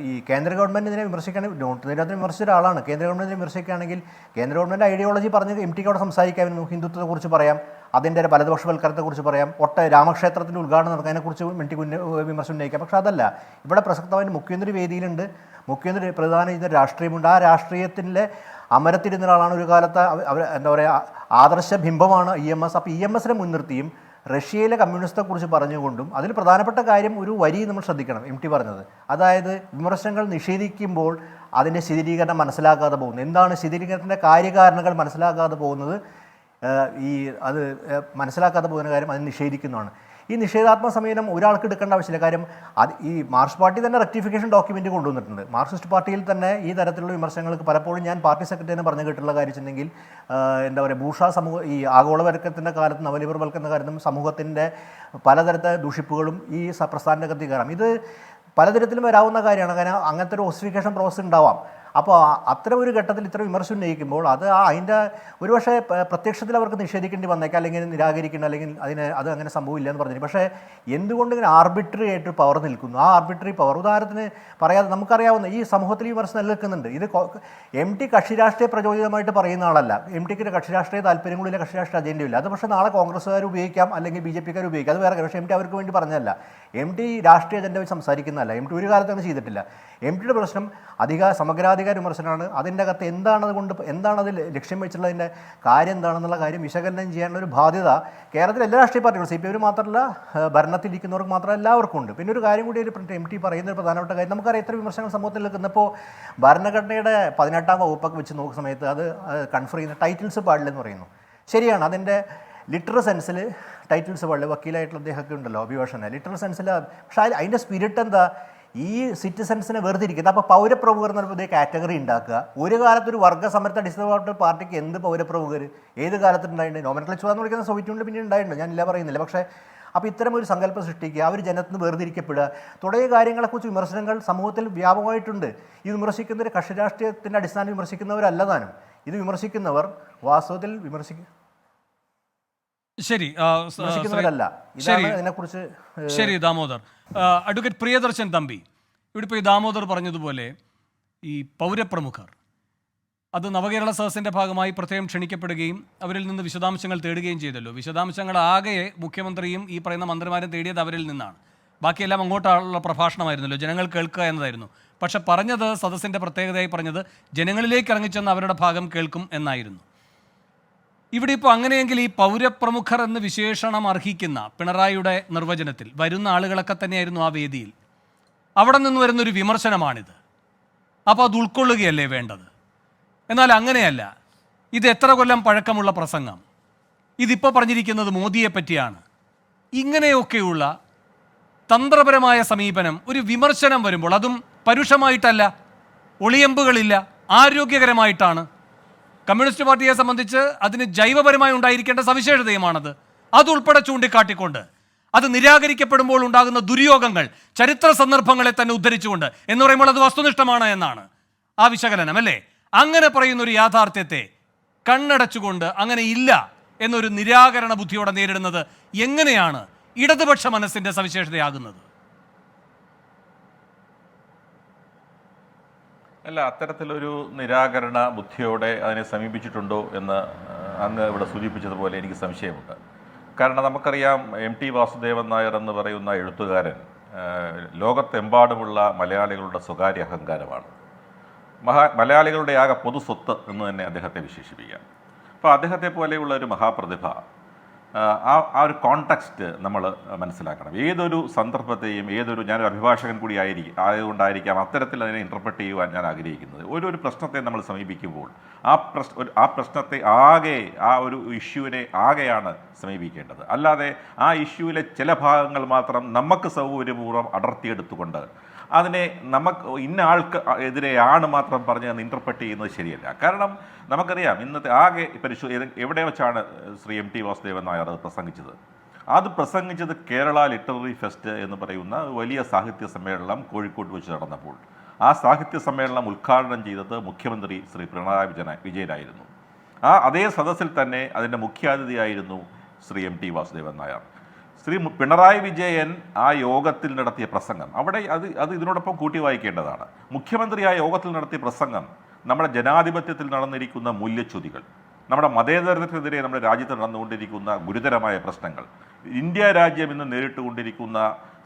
ഈ കേന്ദ്ര ഗവൺമെൻറ്റിനെ വിമർശിക്കുകയാണെങ്കിൽ, നിരന്തരം വിമർശിച്ച ഒരാളാണ്. കേന്ദ്ര ഗവൺമെൻറ്റിനെ വിമർശിക്കുകയാണെങ്കിൽ കേന്ദ്ര ഗവൺമെൻറ് ഐഡിയോളജി പറഞ്ഞ് MTക്ക് അവിടെ സംസാരിക്കാമായിരുന്നു. ഹിന്ദുത്വത്തെക്കുറിച്ച് പറയാം, അതിൻ്റെ വലതുപക്ഷവൽക്കരണത്തെക്കുറിച്ച് പറയാം, രാമക്ഷേത്രത്തിൻ്റെ ഉദ്ഘാടനം നടക്കുന്നതിനെക്കുറിച്ച് MTക്ക് വിമർശനം ഉന്നയിക്കാം. പക്ഷേ അതല്ല. ഇവിടെ പ്രസക്തമായിട്ട് മുഖ്യമന്ത്രി വേദിയിലുണ്ട്, മുഖ്യമന്ത്രി പ്രധാനം ചെയ്ത രാഷ്ട്രീയമുണ്ട്. ആ രാഷ്ട്രീയത്തിൻ്റെ അമരത്തിരുന്ന ഒരാളാണ്. ഒരു കാലത്ത് എന്താ പറയുക, ആദർശ ബിംബമാണ് EMS. അപ്പോൾ EMSനെ മുൻനിർത്തിയും റഷ്യയിലെ കമ്മ്യൂണിസ്റ്റെക്കുറിച്ച് പറഞ്ഞുകൊണ്ടും അതിൽ പ്രധാനപ്പെട്ട കാര്യം ഒരു വരി നമ്മൾ ശ്രദ്ധിക്കണം, MT പറഞ്ഞത്. അതായത് വിമർശനങ്ങൾ നിഷേധിക്കുമ്പോൾ അതിൻ്റെ ശിഥിലീകരണം മനസ്സിലാക്കാതെ പോകുന്നു. എന്താണ് ശിഥിലീകരണത്തിൻ്റെ കാര്യകാരണങ്ങൾ മനസ്സിലാക്കാതെ പോകുന്നത്? അത് മനസ്സിലാക്കാതെ പോകുന്ന കാര്യം അത് നിഷേധിക്കുന്നതാണ്. ഈ നിഷേധാത്മക സമീപനം ഒരാൾക്ക് എടുക്കേണ്ട ആവശ്യമില്ല. കാര്യം ഈ മാർക്സിസ്റ്റ് പാർട്ടി തന്നെ റെക്ടിഫിക്കേഷൻ ഡോക്യുമെൻ്റ് കൊണ്ടുവന്നിട്ടുണ്ട്. മാർക്സിസ്റ്റ് പാർട്ടിയിൽ തന്നെ ഈ തരത്തിലുള്ള വിമർശനങ്ങൾക്ക് പലപ്പോഴും ഞാൻ പാർട്ടി സെക്രട്ടറിനെ പറഞ്ഞു കേട്ടുള്ള കാര്യം വെച്ചിട്ടുണ്ടെങ്കിൽ, എന്താ പറയുക, ബൂർഷ്വാ സമൂഹം ഈ ആഗോളവൽക്കരണത്തിൻ്റെ കാലത്തും നവലിബറൽവൽക്കരണ കാലത്തും സമൂഹത്തിൻ്റെ പലതരത്തെ ദൂഷിപ്പുകളും ഈ പ്രസ്ഥാനത്തിനകത്ത് കയറാം. ഇത് പലതരത്തിലും വരാവുന്ന കാര്യമാണ്. കാരണം അങ്ങനത്തെ ഒരു ഓസിഫിക്കേഷൻ പ്രോസസ് ഉണ്ടാവാം. അപ്പോൾ അത്തരം ഒരു ഘട്ടത്തിൽ ഇത്ര വിമർശനം ഉന്നയിക്കുമ്പോൾ അതിൻ്റെ ഒരുപക്ഷെ പ്രത്യക്ഷത്തിൽ അവർക്ക് നിഷേധിക്കേണ്ടി വന്നേക്കാം, അല്ലെങ്കിൽ നിരാകരിക്കണം, അല്ലെങ്കിൽ അത് അങ്ങനെ സംഭവമില്ല എന്ന് പറഞ്ഞു. പക്ഷേ എന്തുകൊണ്ട് ഇങ്ങനെ ആർബിട്രറി ആയിട്ട് പവർ നിൽക്കുന്നു? ആ ആർബിട്രറി പവർ ഉദാഹരണത്തിന് പറയാതെ നമുക്കറിയാവുന്ന ഈ സമൂഹത്തിൽ വിമർശനം നിലനിൽക്കുന്നുണ്ട്. ഇത് MT കക്ഷി രാഷ്ട്രീയ പ്രചോദിതമായിട്ട് പറയുന്ന ആളല്ല. MTക്ക് കക്ഷി രാഷ്ട്രീയ താല്പര്യങ്ങളില്ല, കക്ഷി രാഷ്ട്രീയ അജണ്ടയില്ല. അത് പക്ഷേ നാളെ കോൺഗ്രസ്സുകാർ ഉപയോഗിക്കാം, അല്ലെങ്കിൽ BJPക്കാർ ഉപയോഗിക്കാം, അത് വേറെ. പക്ഷേ MT അവർക്ക് വേണ്ടി പറഞ്ഞതല്ല. MT രാഷ്ട്രീയ അജണ്ട വെച്ച് സംസാരിക്കുന്നതല്ല. MT ഒരു കാലത്താണ് ചെയ്തിട്ടില്ല. MTയുടെ പ്രശ്നം സമഗ്രാധിപത്യ ഭരണാധികാരി വിമർശനമാണ്. അതിൻ്റെ അകത്ത് എന്താണത് ലക്ഷ്യം വെച്ചുള്ളതിൻ്റെ കാര്യം എന്താണെന്നുള്ള കാര്യം വിശകലനം ചെയ്യാനുള്ള ഒരു ബാധ്യത കേരളത്തിലെ എല്ലാ രാഷ്ട്രീയ പാർട്ടികളും, CPM മാത്രമല്ല, ഭരണത്തിലിരിക്കുന്നവർക്ക് മാത്രമല്ല, എല്ലാവർക്കും ഉണ്ട്. പിന്നെ ഒരു കാര്യം കൂടി MT പറയുന്ന ഒരു പ്രധാനപ്പെട്ട കാര്യം, നമുക്കറിയാം എത്ര വിമർശനങ്ങൾ സമൂഹത്തിൽ നിൽക്കുന്നപ്പോൾ ഭരണഘടനയുടെ 18ാം വകുപ്പൊക്കെ വെച്ച് നോക്കുന്ന സമയത്ത് അത് കൺഫർ ചെയ്യുന്ന ടൈറ്റിൽസ് പാടില്ലെന്ന് പറയുന്നു. ശരിയാണ്, അതിൻ്റെ ലിറ്ററൽ സെൻസിൽ ടൈറ്റിൽസ് പാടില്ല. വക്കീലായിട്ടുള്ള അദ്ദേഹമൊക്കെ ഉണ്ടല്ലോ, അഭിഭാഷകൻ, ലിറ്ററൽ സെൻസിൽ. പക്ഷേ അതിൻ്റെ സ്പിരിറ്റ് എന്താ? ഈ സിറ്റിസൺസിനെ വേർതിരിക്കുന്നത്. അപ്പോൾ പൗരപ്രമുഖർ എന്ന് പറയുമ്പോൾ കാറ്റഗറി ഉണ്ടാക്കുക. ഒരു കാലത്ത് ഒരു വർഗ്ഗ സമരത്തെ അടിസ്ഥാനമായിട്ട് പാർട്ടിക്ക് എന്ത് പൗരപ്രമുഖർ ഏത് കാലത്ത് ഉണ്ടായിട്ടുണ്ട്? നോമിനക്ലേച്ചർ എന്ന് വിളിക്കുന്ന സോവിയറ്റ് പിന്നെ ഉണ്ടായിട്ടുണ്ട്, ഞാനില്ല പറയുന്നില്ല. പക്ഷേ അപ്പോൾ ഇത്തരം ഒരു സങ്കല്പം സൃഷ്ടിക്കുക, അവർ ജനത്തിന് വേർതിരിക്കപ്പെടുക തുടങ്ങിയ കാര്യങ്ങളെക്കുറിച്ച് വിമർശനങ്ങൾ സമൂഹത്തിൽ വ്യാപകമായിട്ടുണ്ട്. ഈ വിമർശിക്കുന്നവർ കക്ഷി രാഷ്ട്രീയത്തിൻ്റെ അടിസ്ഥാനം വിമർശിക്കുന്നവരല്ല താനും. ഇത് വിമർശിക്കുന്നവർ വാസ്തവത്തിൽ ശരി വിമർശിക്കുന്നവരല്ല. ഇതാണ് ഇതിനെക്കുറിച്ച്. ശരി ദാമോദർ. അഡ്വക്കേറ്റ് പ്രിയദർശൻ തമ്പി, ഇവിടെ ഇപ്പോൾ ഈ ദാമോദർ പറഞ്ഞതുപോലെ ഈ പൗരപ്രമുഖർ അത് നവകേരള സദസ്സിൻ്റെ ഭാഗമായി പ്രത്യേകം ക്ഷണിക്കപ്പെടുകയും അവരിൽ നിന്ന് വിശദാംശങ്ങൾ തേടുകയും ചെയ്തല്ലോ. വിശദാംശങ്ങൾ ആകെ മുഖ്യമന്ത്രിയും ഈ പറയുന്ന മന്ത്രിമാരും തേടിയത് അവരിൽ നിന്നാണ്. ബാക്കിയെല്ലാം അങ്ങോട്ടുള്ള പ്രഭാഷണമായിരുന്നല്ലോ, ജനങ്ങൾ കേൾക്കുക എന്നതായിരുന്നു. പക്ഷെ പറഞ്ഞത്, സദസ്സിൻ്റെ പ്രത്യേകതയായി പറഞ്ഞത്, ജനങ്ങളിലേക്ക് ഇറങ്ങിച്ചെന്ന് അവരുടെ ഭാഗം കേൾക്കും എന്നായിരുന്നു. ഇവിടെ ഇപ്പോൾ അങ്ങനെയെങ്കിൽ ഈ പൗരപ്രമുഖർ എന്ന് വിശേഷണം അർഹിക്കുന്ന പിണറായിയുടെ നിർവചനത്തിൽ വരുന്ന ആളുകളൊക്കെ തന്നെയായിരുന്നു ആ വേദിയിൽ. അവിടെ നിന്ന് വരുന്നൊരു വിമർശനമാണിത്. അപ്പോൾ അത് ഉൾക്കൊള്ളുകയല്ലേ വേണ്ടത്? എന്നാൽ അങ്ങനെയല്ല. ഇത് എത്ര കൊല്ലം പഴക്കമുള്ള പ്രസംഗം. ഇതിപ്പോൾ പറഞ്ഞിരിക്കുന്നത് മോദിയെ പറ്റിയാണ്. ഇങ്ങനെയൊക്കെയുള്ള തന്ത്രപരമായ സമീപനം ഒരു വിമർശനം വരുമ്പോൾ, അതും പരുഷമായിട്ടല്ല, ഒളിയമ്പുകളില്ല, ആരോഗ്യകരമായിട്ടാണ്. കമ്മ്യൂണിസ്റ്റ് പാർട്ടിയെ സംബന്ധിച്ച് അതിന് ജൈവപരമായി ഉണ്ടായിരിക്കേണ്ട സവിശേഷതയുമാണത്. അതുൾപ്പെടെ ചൂണ്ടിക്കാട്ടിക്കൊണ്ട് അത് നിരാകരിക്കപ്പെടുമ്പോൾ ഉണ്ടാകുന്ന ദുര്യോഗങ്ങൾ, ചരിത്ര സന്ദർഭങ്ങളെ തന്നെ ഉദ്ധരിച്ചുകൊണ്ട് എന്ന് പറയുമ്പോൾ അത് വസ്തുനിഷ്ഠമാണ് എന്നാണ് ആ വിശകലനം, അല്ലേ? അങ്ങനെ പറയുന്ന ഒരു യാഥാർത്ഥ്യത്തെ കണ്ണടച്ചുകൊണ്ട് അങ്ങനെ ഇല്ല എന്നൊരു നിരാകരണ ബുദ്ധിയോടെ നേരിടുന്നത് എങ്ങനെയാണ് ഇടതുപക്ഷ മനസ്സിൻ്റെ സവിശേഷതയാകുന്നത്? അല്ല, അത്തരത്തിലൊരു നിരാകരണ ബുദ്ധിയോടെ അതിനെ സമീപിച്ചിട്ടുണ്ടോ എന്ന് അങ്ങ് ഇവിടെ സൂചിപ്പിച്ചതുപോലെ എനിക്ക് സംശയമുണ്ട്. കാരണം നമുക്കറിയാം, MT വാസുദേവൻ നായർ എന്ന് പറയുന്ന എഴുത്തുകാരൻ ലോകത്തെമ്പാടുമുള്ള മലയാളികളുടെ സ്വകാര്യ അഹങ്കാരമാണ്. മലയാളികളുടെ ആകെ പൊതു സ്വത്ത് എന്ന് തന്നെ അദ്ദേഹത്തെ വിശേഷിപ്പിക്കാം. അപ്പോൾ അദ്ദേഹത്തെ പോലെയുള്ള ഒരു മഹാപ്രതിഭ, ആ ഒരു കോണ്ടെക്സ്റ്റ് നമ്മൾ മനസ്സിലാക്കണം. ഏതൊരു സന്ദർഭത്തെയും ഞാനൊരു അഭിഭാഷകൻ കൂടി ആയതുകൊണ്ടായിരിക്കാം അത്തരത്തിൽ അതിനെ ഇൻ്റർപ്രറ്റ് ചെയ്യുവാൻ ഞാൻ ആഗ്രഹിക്കുന്നത്. ഒരു പ്രശ്നത്തെ നമ്മൾ സമീപിക്കുമ്പോൾ ആ പ്രശ്നത്തെ ആകെ, ആ ഒരു ഇഷ്യൂവിനെ ആകെയാണ് സമീപിക്കേണ്ടത്. അല്ലാതെ ആ ഇഷ്യൂവിലെ ചില ഭാഗങ്ങൾ മാത്രം നമുക്ക് സൗകര്യപൂർവ്വം അടർത്തിയെടുത്തുകൊണ്ട് അതിനെ ഇന്ന ആൾക്ക് എതിരെയാണ് മാത്രം പറഞ്ഞ് ഇൻ്റർപ്രറ്റ് ചെയ്യുന്നത് ശരിയല്ല. കാരണം നമുക്കറിയാം, ഇന്നത്തെ ആകെ എവിടെ വെച്ചാണ് ശ്രീ MT വാസുദേവൻ നായർ അത് പ്രസംഗിച്ചത്? അത് പ്രസംഗിച്ചത് കേരള ലിറ്റററി ഫെസ്റ്റ് എന്ന് പറയുന്ന വലിയ സാഹിത്യ സമ്മേളനം കോഴിക്കോട് വെച്ച് നടന്നപ്പോൾ ആ സാഹിത്യ സമ്മേളനം ഉദ്ഘാടനം ചെയ്തത് മുഖ്യമന്ത്രി ശ്രീ പിണറായി വിജയനായിരുന്നു. അതേ സദസ്സിൽ തന്നെ അതിൻ്റെ മുഖ്യാതിഥിയായിരുന്നു ശ്രീ MT വാസുദേവൻ നായർ. ശ്രീ പിണറായി വിജയൻ ആ യോഗത്തിൽ നടത്തിയ പ്രസംഗം, അവിടെ അത് ഇതിനോടൊപ്പം കൂട്ടി വായിക്കേണ്ടതാണ്. മുഖ്യമന്ത്രി ആ യോഗത്തിൽ നടത്തിയ പ്രസംഗം നമ്മുടെ ജനാധിപത്യത്തിൽ നടന്നിരിക്കുന്ന മൂല്യച്യുതികൾ, നമ്മുടെ മതേതരത്തിനെതിരെ നമ്മുടെ രാജ്യത്ത് നടന്നുകൊണ്ടിരിക്കുന്ന ഗുരുതരമായ പ്രശ്നങ്ങൾ, ഇന്ത്യ രാജ്യം ഇന്ന് നേരിട്ടുകൊണ്ടിരിക്കുന്ന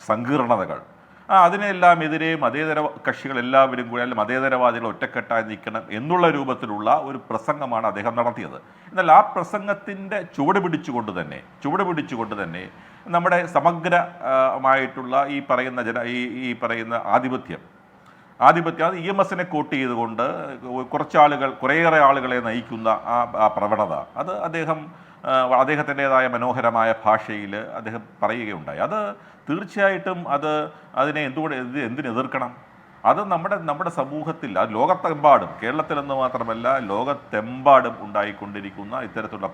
സങ്കീർണതകൾ, അതിനെല്ലാം എതിരെ മതേതര കക്ഷികൾ എല്ലാവരും കൂടി, അല്ലെങ്കിൽ മതേതരവാദികൾ ഒറ്റക്കെട്ടായി നിൽക്കണം എന്നുള്ള രൂപത്തിലുള്ള ഒരു പ്രസംഗമാണ് അദ്ദേഹം നടത്തിയത്. എന്നാൽ ആ പ്രസംഗത്തിൻ്റെ ചുവട് പിടിച്ചുകൊണ്ട് തന്നെ നമ്മുടെ സമഗ്രമായിട്ടുള്ള ഈ പറയുന്ന ആധിപത്യം അത് EMSനെ കോട്ട് ചെയ്തുകൊണ്ട് കുറേയേറെ ആളുകളെ നയിക്കുന്ന ആ പ്രവണത, അത് അദ്ദേഹത്തിൻ്റെതായ മനോഹരമായ ഭാഷയിൽ അദ്ദേഹം പറയുകയുണ്ടായി. അത് തീർച്ചയായിട്ടും അതിനെ എന്തിനു എതിർക്കണം? അത് നമ്മുടെ സമൂഹത്തിൽ, അത് ലോകത്തെമ്പാടും, കേരളത്തിലെന്ന് മാത്രമല്ല ലോകത്തെമ്പാടും ഉണ്ടായിക്കൊണ്ടിരിക്കുന്ന ഇത്തരത്തിലുള്ള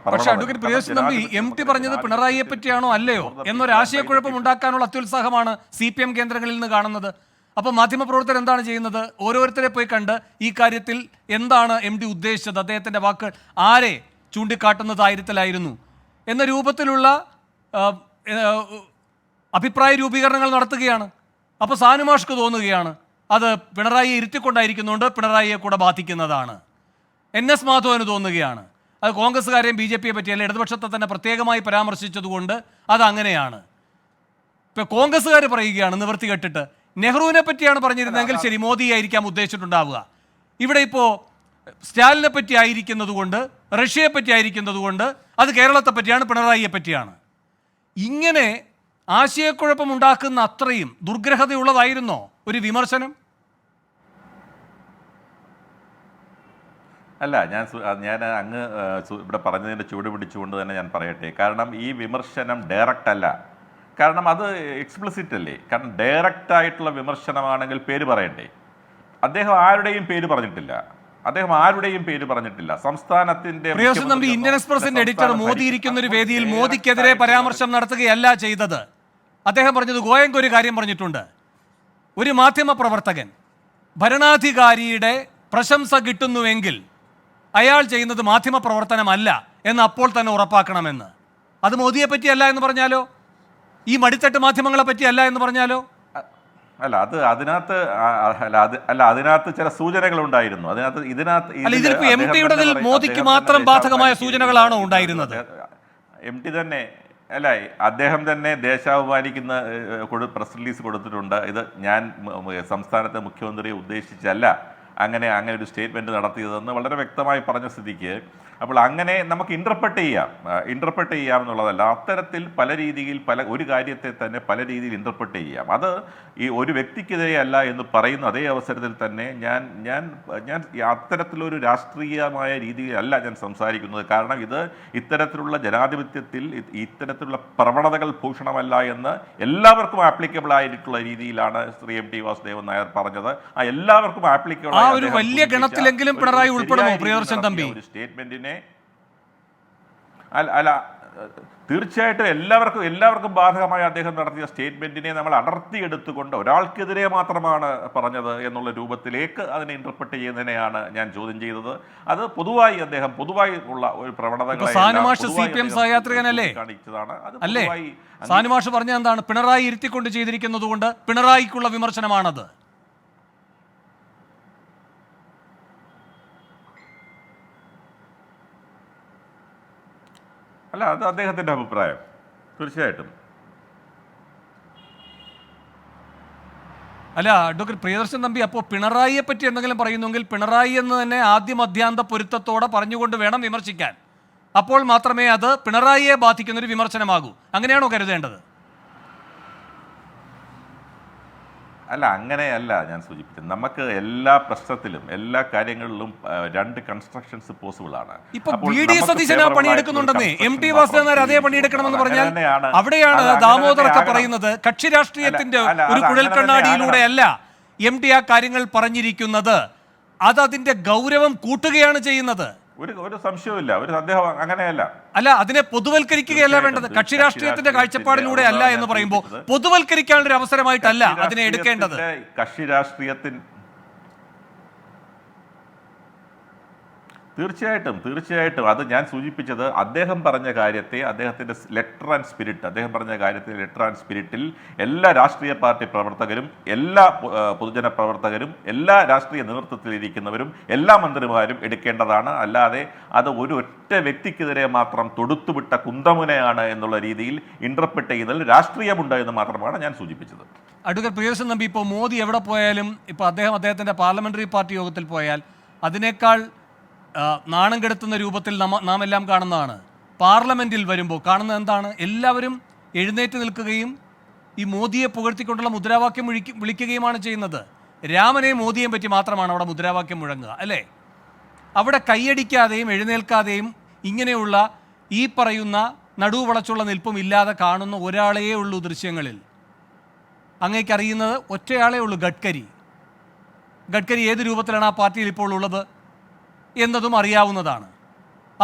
MT പറഞ്ഞത് പിണറായിയെ പറ്റിയാണോ അല്ലയോ എന്നൊരാശയക്കുഴപ്പം ഉണ്ടാക്കാനുള്ള അത്യുത്സാഹമാണ് CPM കേന്ദ്രങ്ങളിൽ നിന്ന് കാണുന്നത്. അപ്പോൾ മാധ്യമപ്രവർത്തകർ എന്താണ് ചെയ്യുന്നത്? ഓരോരുത്തരെ പോയി കണ്ട് ഈ കാര്യത്തിൽ എന്താണ് MT ഉദ്ദേശിച്ചത്, അദ്ദേഹത്തിൻ്റെ വാക്കുകൾ ആരെ ചൂണ്ടിക്കാട്ടുന്ന കാര്യത്തിലായിരുന്നു എന്ന രൂപത്തിലുള്ള അഭിപ്രായ രൂപീകരണങ്ങൾ നടത്തുകയാണ്. അപ്പോൾ സാനുമാഷ്ക്ക് തോന്നുകയാണ് അത് പിണറായിയെ ഇരുത്തിക്കൊണ്ടായിരിക്കുന്നുണ്ട്, പിണറായിയെ കൂടെ ബാധിക്കുന്നതാണ്. NS മാധവന് തോന്നുകയാണ് അത് കോൺഗ്രസ്സുകാരെയും BJPയെ പറ്റിയല്ല, ഇടതുപക്ഷത്തെ തന്നെ പ്രത്യേകമായി പരാമർശിച്ചതുകൊണ്ട് അതങ്ങനെയാണ്. ഇപ്പോൾ കോൺഗ്രസ്സുകാർ പറയുകയാണ് നിവൃത്തി കെട്ടിട്ട് നെഹ്റുവിനെ പറ്റിയാണ് പറഞ്ഞിരുന്നെങ്കിൽ ശരി, മോദിയായിരിക്കാം ഉദ്ദേശിച്ചിട്ടുണ്ടാവുക. ഇവിടെ ഇപ്പോൾ സ്റ്റാലിനെ പറ്റി ആയിരിക്കുന്നത് കൊണ്ട്, റഷ്യയെ പറ്റി ആയിരിക്കുന്നത് കൊണ്ട് അത് കേരളത്തെ പറ്റിയാണ്, പിണറായിയെ പറ്റിയാണ്. ഇങ്ങനെ ആശയക്കുഴപ്പമുണ്ടാക്കുന്ന അത്രയും ദുർഗ്രഹതയുള്ളതായിരുന്നോ ഒരു വിമർശനം? അല്ല, ഞാൻ അങ്ങ് ഇവിടെ പറഞ്ഞതിൻ്റെ ചൂട് പിടിച്ചുകൊണ്ട് തന്നെ ഞാൻ പറയട്ടെ. കാരണം ഈ വിമർശനം ഡയറക്റ്റ് അല്ല. കാരണം അത് എക്സ്പ്ലിസിറ്റ് അല്ലേ. കാരണം ഡയറക്റ്റ് ആയിട്ടുള്ള വിമർശനമാണെങ്കിൽ പേര് പറയണ്ടേ. അദ്ദേഹം ആരുടെയും പേര് പറഞ്ഞിട്ടില്ല. സംസ്ഥാനത്തിന്റെ പ്രിയോഷൻ തമ്പി, ഇന്ത്യൻ എക്സ്പ്രസിന്റെ എഡിറ്റർ മോദി ഇരിക്കുന്ന ഒരു വേദിയിൽ മോദിക്കെതിരെ പരാമർശം നടത്തുകയല്ല ചെയ്തത്. അദ്ദേഹം പറഞ്ഞത് ഗോയങ്ക് ഒരു കാര്യം പറഞ്ഞിട്ടുണ്ട്. ഒരു മാധ്യമ പ്രവർത്തകൻ ഭരണാധികാരിയുടെ പ്രശംസ കിട്ടുന്നുവെങ്കിൽ അയാൾ ചെയ്യുന്നത് മാധ്യമ പ്രവർത്തനമല്ല എന്ന് അപ്പോൾ തന്നെ ഉറപ്പാക്കണമെന്ന്. അത് മോദിയെ പറ്റിയല്ല എന്ന് പറഞ്ഞാലോ, ഈ മടിത്തട്ട് മാധ്യമങ്ങളെ പറ്റിയല്ല എന്ന് പറഞ്ഞാലോ? അതിനകത്ത് ചില സൂചനകൾ ഉണ്ടായിരുന്നു. ഇതിലിപ്പോ MT-യുടേതിൽ മോദിക്ക് മാത്രം ബാധകമായ സൂചനകളാണോ ഉണ്ടായിരുന്നത്? MT തന്നെ അല്ല, അദ്ദേഹം തന്നെ ദേശാഭിമാനിക്കുന്ന പ്രസ് റിലീസ് കൊടുത്തിട്ടുണ്ട്. ഇത് ഞാൻ സംസ്ഥാനത്തെ മുഖ്യമന്ത്രിയെ ഉദ്ദേശിച്ചല്ല അങ്ങനെ ഒരു സ്റ്റേറ്റ്മെൻറ്റ് നടത്തിയതെന്ന് വളരെ വ്യക്തമായി പറഞ്ഞ സ്ഥിതിക്ക്, അപ്പോൾ അങ്ങനെ നമുക്ക് ഇൻ്റർപ്രറ്റ് ചെയ്യാം എന്നുള്ളതല്ല. അത്തരത്തിൽ പല രീതിയിൽ ഒരു കാര്യത്തെ തന്നെ പല രീതിയിൽ ഇൻ്റർപ്രറ്റ് ചെയ്യാം. അത് ഈ ഒരു വ്യക്തിക്കെതിരെ അല്ല എന്ന് പറയുന്ന അതേ അവസരത്തിൽ തന്നെ ഞാൻ അത്തരത്തിലൊരു രാഷ്ട്രീയമായ രീതിയിലല്ല ഞാൻ സംസാരിക്കുന്നത്. കാരണം ഇത് ഇത്തരത്തിലുള്ള ജനാധിപത്യത്തിൽ ഇത്തരത്തിലുള്ള പ്രവണതകൾ ഭൂഷണമല്ല എന്ന് എല്ലാവർക്കും ആപ്ലിക്കബിൾ ആയിട്ടുള്ള രീതിയിലാണ് ശ്രീ MT വാസുദേവൻ നായർ പറഞ്ഞത്. ആ എല്ലാവർക്കും ആപ്ലിക്കബിൾ ആയ ഒരു വലിയ ഗണത്തിലെങ്കിലും പിണറായി ഉൾപ്പെടുമോ പ്രിയദർശൻ തമ്പി? ഒരു സ്റ്റേറ്റ്മെന്റിനെ അല്ല, തീർച്ചയായിട്ടും എല്ലാവർക്കും ബാധകമായ അദ്ദേഹം നടത്തിയ സ്റ്റേറ്റ്മെന്റിനെ നമ്മൾ അടർത്തിയെടുത്തുകൊണ്ട് ഒരാൾക്കെതിരെ മാത്രമാണ് പറഞ്ഞത് എന്നുള്ള രൂപത്തിലേക്ക് അതിനെ ഇന്റർപ്രറ്റ് ചെയ്യുന്നതിനെയാണ് ഞാൻ ചോദ്യം ചെയ്തത്. അത് പൊതുവായി ഉള്ള ഒരു പ്രവണതകളെ കാണിച്ചതാണ്. അല്ലേ? സാനുമാഷ് പറഞ്ഞ എന്താണ്? പിണറായി ഇരുത്തിക്കൊണ്ട് ചെയ്തിരിക്കുന്നത് കൊണ്ട് പിണറായിക്കുള്ള വിമർശനമാണത്. അല്ല, അത് അദ്ദേഹത്തിൻ്റെ അഭിപ്രായം. തീർച്ചയായിട്ടും അല്ല. അഡ്വക്കേറ്റ് പ്രിയദർശൻ തമ്പി, അപ്പോൾ പിണറായിയെ പറ്റി എന്തെങ്കിലും പറയുന്നെങ്കിൽ പിണറായി എന്ന് തന്നെ ആദ്യ മധ്യാന്ത പൊരുത്തത്തോടെ പറഞ്ഞുകൊണ്ട് വേണം വിമർശിക്കാൻ. അപ്പോൾ മാത്രമേ അത് പിണറായിയെ ബാധിക്കുന്നൊരു വിമർശനമാകൂ. അങ്ങനെയാണോ കരുതേണ്ടത്? അല്ല, അങ്ങനെയല്ല ഞാൻ സൂചിപ്പിച്ചത്. നമുക്ക് എല്ലാ പ്രശ്നത്തിലും എല്ലാ കാര്യങ്ങളിലും രണ്ട് കൺസ്ട്രക്ഷൻസ് പോസിബിൾ ആണ്. ഇപ്പൊ സതീശൻ പണിയെടുക്കുന്നുണ്ടെന്നേ, MT വാസുദേവൻ നായർ അതേ പണിയെടുക്കണമെന്ന് പറഞ്ഞാൽ അവിടെയാണ് ദാമോദരൊക്കെ പറയുന്നത് കക്ഷി രാഷ്ട്രീയത്തിന്റെ ഒരു കുഴൽക്കണ്ണാടിയിലൂടെയല്ല MT ആ കാര്യങ്ങൾ പറഞ്ഞിരിക്കുന്നത്. അത് അതിന്റെ ഗൗരവം കൂട്ടുകയാണ് ചെയ്യുന്നത്. ഒരു സംശയവുമില്ല. അദ്ദേഹം അങ്ങനെയല്ല. അല്ല, അതിനെ പൊതുവൽക്കരിക്കുകയല്ല വേണ്ടത്. കക്ഷി രാഷ്ട്രീയത്തിന്റെ കാഴ്ചപ്പാടിലൂടെ അല്ല എന്ന് പറയുമ്പോൾ പൊതുവൽക്കരിക്കാനുള്ള ഒരു അവസരമായിട്ടല്ല അതിനെ എടുക്കേണ്ടത്. കക്ഷി രാഷ്ട്രീയത്തിൽ തീർച്ചയായിട്ടും അത് ഞാൻ സൂചിപ്പിച്ചത് അദ്ദേഹം പറഞ്ഞ കാര്യത്തെ അദ്ദേഹത്തിൻ്റെ ലെറ്റർ ആൻഡ് സ്പിരിറ്റിൽ എല്ലാ രാഷ്ട്രീയ പാർട്ടി പ്രവർത്തകരും, എല്ലാ പൊതുജന പ്രവർത്തകരും, എല്ലാ രാഷ്ട്രീയ നേതൃത്വത്തിലിരിക്കുന്നവരും, എല്ലാ മന്ത്രിമാരും എടുക്കേണ്ടതാണ്. അല്ലാതെ അത് ഒറ്റ വ്യക്തിക്കെതിരെ മാത്രം തൊടുത്തുവിട്ട കുന്തമുനയാണ് എന്നുള്ള രീതിയിൽ ഇന്റർപ്രറ്റ് ചെയ്യുന്നതിൽ രാഷ്ട്രീയമുണ്ട് എന്ന് മാത്രമാണ് ഞാൻ സൂചിപ്പിച്ചത്. അഡ്വക്കേറ്റ് പ്രിയദർശൻ തമ്പി, ഇപ്പോൾ മോദി എവിടെ പോയാലും, ഇപ്പോൾ അദ്ദേഹത്തിൻ്റെ പാർലമെന്ററി പാർട്ടി യോഗത്തിൽ പോയാൽ അതിനേക്കാൾ നാണം കെടുത്തുന്ന രൂപത്തിൽ നാം എല്ലാം കാണുന്നതാണ്. പാർലമെൻറ്റിൽ വരുമ്പോൾ കാണുന്നത് എന്താണ്? എല്ലാവരും എഴുന്നേറ്റ് നിൽക്കുകയും ഈ മോദിയെ പുകഴ്ത്തിക്കൊണ്ടുള്ള മുദ്രാവാക്യം വിളിക്കുകയുമാണ് ചെയ്യുന്നത്. രാമനെയും മോദിയെയും പറ്റി മാത്രമാണ് അവിടെ മുദ്രാവാക്യം മുഴങ്ങുക, അല്ലേ? അവിടെ കൈയടിക്കാതെയും എഴുന്നേൽക്കാതെയും ഇങ്ങനെയുള്ള ഈ പറയുന്ന നടുവളച്ചുള്ള നിൽപ്പും ഇല്ലാതെ കാണുന്ന ഒരാളേ ഉള്ളൂ ദൃശ്യങ്ങളിൽ. അങ്ങേക്കറിയുന്നത് ഒറ്റയാളേ ഉള്ളൂ, ഗഡ്കരി. ഏത് രൂപത്തിലാണ് ആ പാർട്ടിയിൽ ഇപ്പോൾ ഉള്ളത് എന്നതും അറിയാവുന്നതാണ്.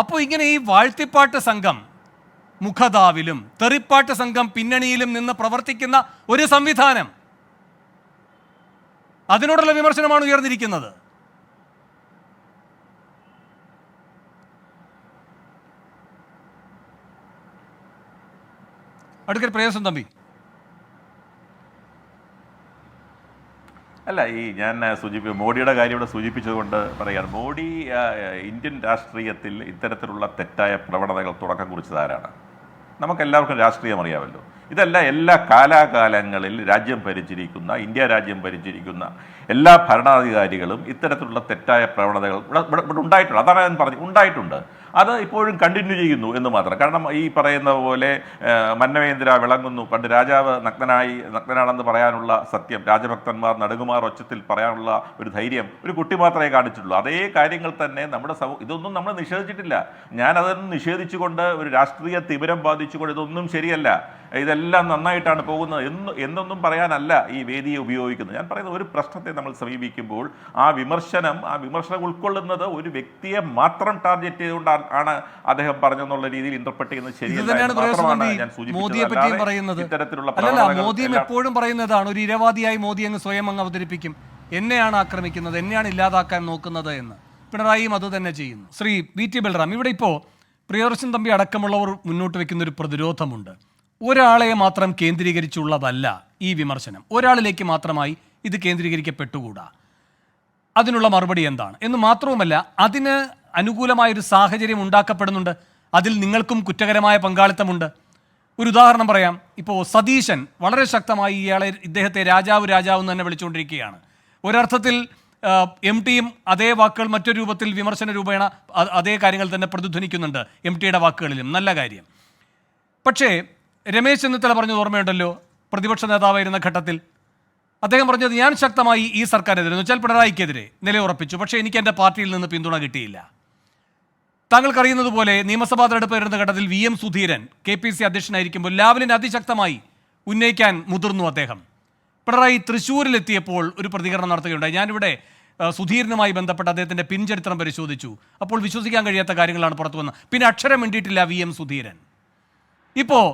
അപ്പോൾ ഇങ്ങനെ ഈ വാഴ്ത്തിപ്പാട്ട് സംഘം മുഖതാവിലും തെറിപ്പാട്ട് സംഘം പിന്നണിയിലും നിന്ന് പ്രവർത്തിക്കുന്ന ഒരു സംവിധാനം, അതിനോടുള്ള വിമർശനമാണ് ഉയർന്നിരിക്കുന്നത്. അഡ്വക്കേറ്റ് പ്രിയദർശൻ തമ്പി. അല്ല, ഞാൻ മോഡിയുടെ കാര്യം ഇവിടെ സൂചിപ്പിച്ചതുകൊണ്ട് പറയുകയാണ്. മോഡി ഇന്ത്യൻ രാഷ്ട്രീയത്തിൽ ഇത്തരത്തിലുള്ള തെറ്റായ പ്രവണതകൾ തുടക്കം കുറിച്ചത് ആരാണ്? നമുക്കെല്ലാവർക്കും രാഷ്ട്രീയം അറിയാമല്ലോ. ഇതല്ല എല്ലാ കാലാകാലങ്ങളിൽ രാജ്യം ഭരിച്ചിരിക്കുന്ന, ഇന്ത്യ രാജ്യം ഭരിച്ചിരിക്കുന്ന എല്ലാ ഭരണാധികാരികളും ഇത്തരത്തിലുള്ള തെറ്റായ പ്രവണതകൾ ഇവിടെ ഉണ്ടായിട്ടുണ്ട്. അതാണ് ഞാൻ പറഞ്ഞു, ഉണ്ടായിട്ടുണ്ട്. അത് ഇപ്പോഴും കണ്ടിന്യൂ ചെയ്യുന്നു എന്ന് മാത്രം. കാരണം ഈ പറയുന്ന പോലെ മന്നവേന്ദ്ര വിളങ്ങുന്നു, പണ്ട് രാജാവ് നഗ്നനാണെന്ന് പറയാനുള്ള സത്യം, രാജഭക്തന്മാർ നടുകുമാർ ഒച്ചത്തിൽ പറയാനുള്ള ഒരു ധൈര്യം ഒരു കുട്ടി മാത്രമേ കാണിച്ചിട്ടുള്ളൂ. അതേ കാര്യങ്ങൾ തന്നെ നമ്മുടെ ഇതൊന്നും നമ്മൾ നിഷേധിച്ചിട്ടില്ല. ഞാൻ അതൊന്നും നിഷേധിച്ചുകൊണ്ട് ഒരു രാഷ്ട്രീയ തിമിരം ബാധിച്ചുകൊണ്ട് ഇതൊന്നും ശരിയല്ല, ഇതെല്ലാം നന്നായിട്ടാണ് പോകുന്നത് എന്നൊന്നും പറയാനല്ല ഈ വേദിയെ ഉപയോഗിക്കുന്നത്. ഞാൻ പറയുന്നത് ഒരു പ്രശ്നത്തെ നമ്മൾ സമീപിക്കുമ്പോൾ ആ വിമർശനം ഉൾക്കൊള്ളുന്നത് ഒരു വ്യക്തിയെ മാത്രം ടാർഗറ്റ് ചെയ്തുകൊണ്ടാണ് അദ്ദേഹം പറഞ്ഞെന്നുള്ള രീതിയിൽ ഇന്റർപ്രറ്റ് ചെയ്യുന്നത് ശരിയല്ല. മോദിയെ പറ്റിയും പറയുന്നത് അല്ലല്ല, മോദിയും എപ്പോഴും പറയുന്നതാണ് ഒരു ഇരവാദിയായി മോദി അങ്ങ് സ്വയം അങ്ങ് അവതരിപ്പിക്കും, എന്നെയാണ് ആക്രമിക്കുന്നത്, എന്നെയാണ് ഇല്ലാതാക്കാൻ നോക്കുന്നത് എന്ന്. പിണറായിയും അത് തന്നെ ചെയ്യുന്നു. ശ്രീ വി ടി ബൽറാം, ഇവിടെ ഇപ്പോൾ പ്രിയദർശൻ തമ്പി അടക്കമുള്ളവർ മുന്നോട്ട് വെക്കുന്ന ഒരു പ്രതിരോധമുണ്ട്. ഒരാളെ മാത്രം കേന്ദ്രീകരിച്ചുള്ളതല്ല ഈ വിമർശനം, ഒരാളിലേക്ക് മാത്രമായി ഇത് കേന്ദ്രീകരിക്കപ്പെട്ടുകൂടാ. അതിനുള്ള മറുപടി എന്താണ് എന്ന് മാത്രവുമല്ല, അതിന് അനുകൂലമായൊരു സാഹചര്യം ഉണ്ടാക്കപ്പെടുന്നുണ്ട്, അതിൽ നിങ്ങൾക്കും കുറ്റകരമായ പങ്കാളിത്തമുണ്ട്. ഒരു ഉദാഹരണം പറയാം. ഇപ്പോൾ സതീശൻ വളരെ ശക്തമായി ഇദ്ദേഹത്തെ രാജാവ് എന്ന് തന്നെ വിളിച്ചുകൊണ്ടിരിക്കുകയാണ്. ഒരർത്ഥത്തിൽ എം ടിയും അതേ വാക്കുകൾ മറ്റൊരു രൂപത്തിൽ വിമർശന രൂപേണ അതേ കാര്യങ്ങൾ തന്നെ പ്രതിധ്വനിക്കുന്നുണ്ട് എം ടിയുടെ വാക്കുകളിലും. നല്ല കാര്യം. പക്ഷേ രമേശ് ചെന്നിത്തല പറഞ്ഞത് ഓർമ്മയുണ്ടല്ലോ, പ്രതിപക്ഷ നേതാവായിരുന്ന ഘട്ടത്തിൽ അദ്ദേഹം പറഞ്ഞത് ഞാൻ ശക്തമായി ഈ സർക്കാരിനെതിരെ എന്ന് വെച്ചാൽ പിണറായിക്കെതിരെ നിലയുറപ്പിച്ചു, പക്ഷേ എനിക്ക് എൻ്റെ പാർട്ടിയിൽ നിന്ന് പിന്തുണ കിട്ടിയില്ല. താങ്കൾക്കറിയുന്നത് പോലെ നിയമസഭാ തെരഞ്ഞെടുപ്പ് വരുന്ന ഘട്ടത്തിൽ VM സുധീരൻ KPC അധ്യക്ഷനായിരിക്കുമ്പോൾ ലാവലിനെ അതിശക്തമായി ഉന്നയിക്കാൻ മുതിർന്നു അദ്ദേഹം. പിണറായി തൃശ്ശൂരിലെത്തിയപ്പോൾ ഒരു പ്രതികരണം നടത്തുകയുണ്ടായി. ഞാനിവിടെ സുധീരനുമായി ബന്ധപ്പെട്ട് അദ്ദേഹത്തിൻ്റെ പിൻചരിത്രം പരിശോധിച്ചു. അപ്പോൾ വിശ്വസിക്കാൻ കഴിയാത്ത കാര്യങ്ങളാണ് പുറത്തു വന്നത്. പിന്നെ അക്ഷരം മിണ്ടിയിട്ടില്ല VM സുധീരൻ. ഇപ്പോൾ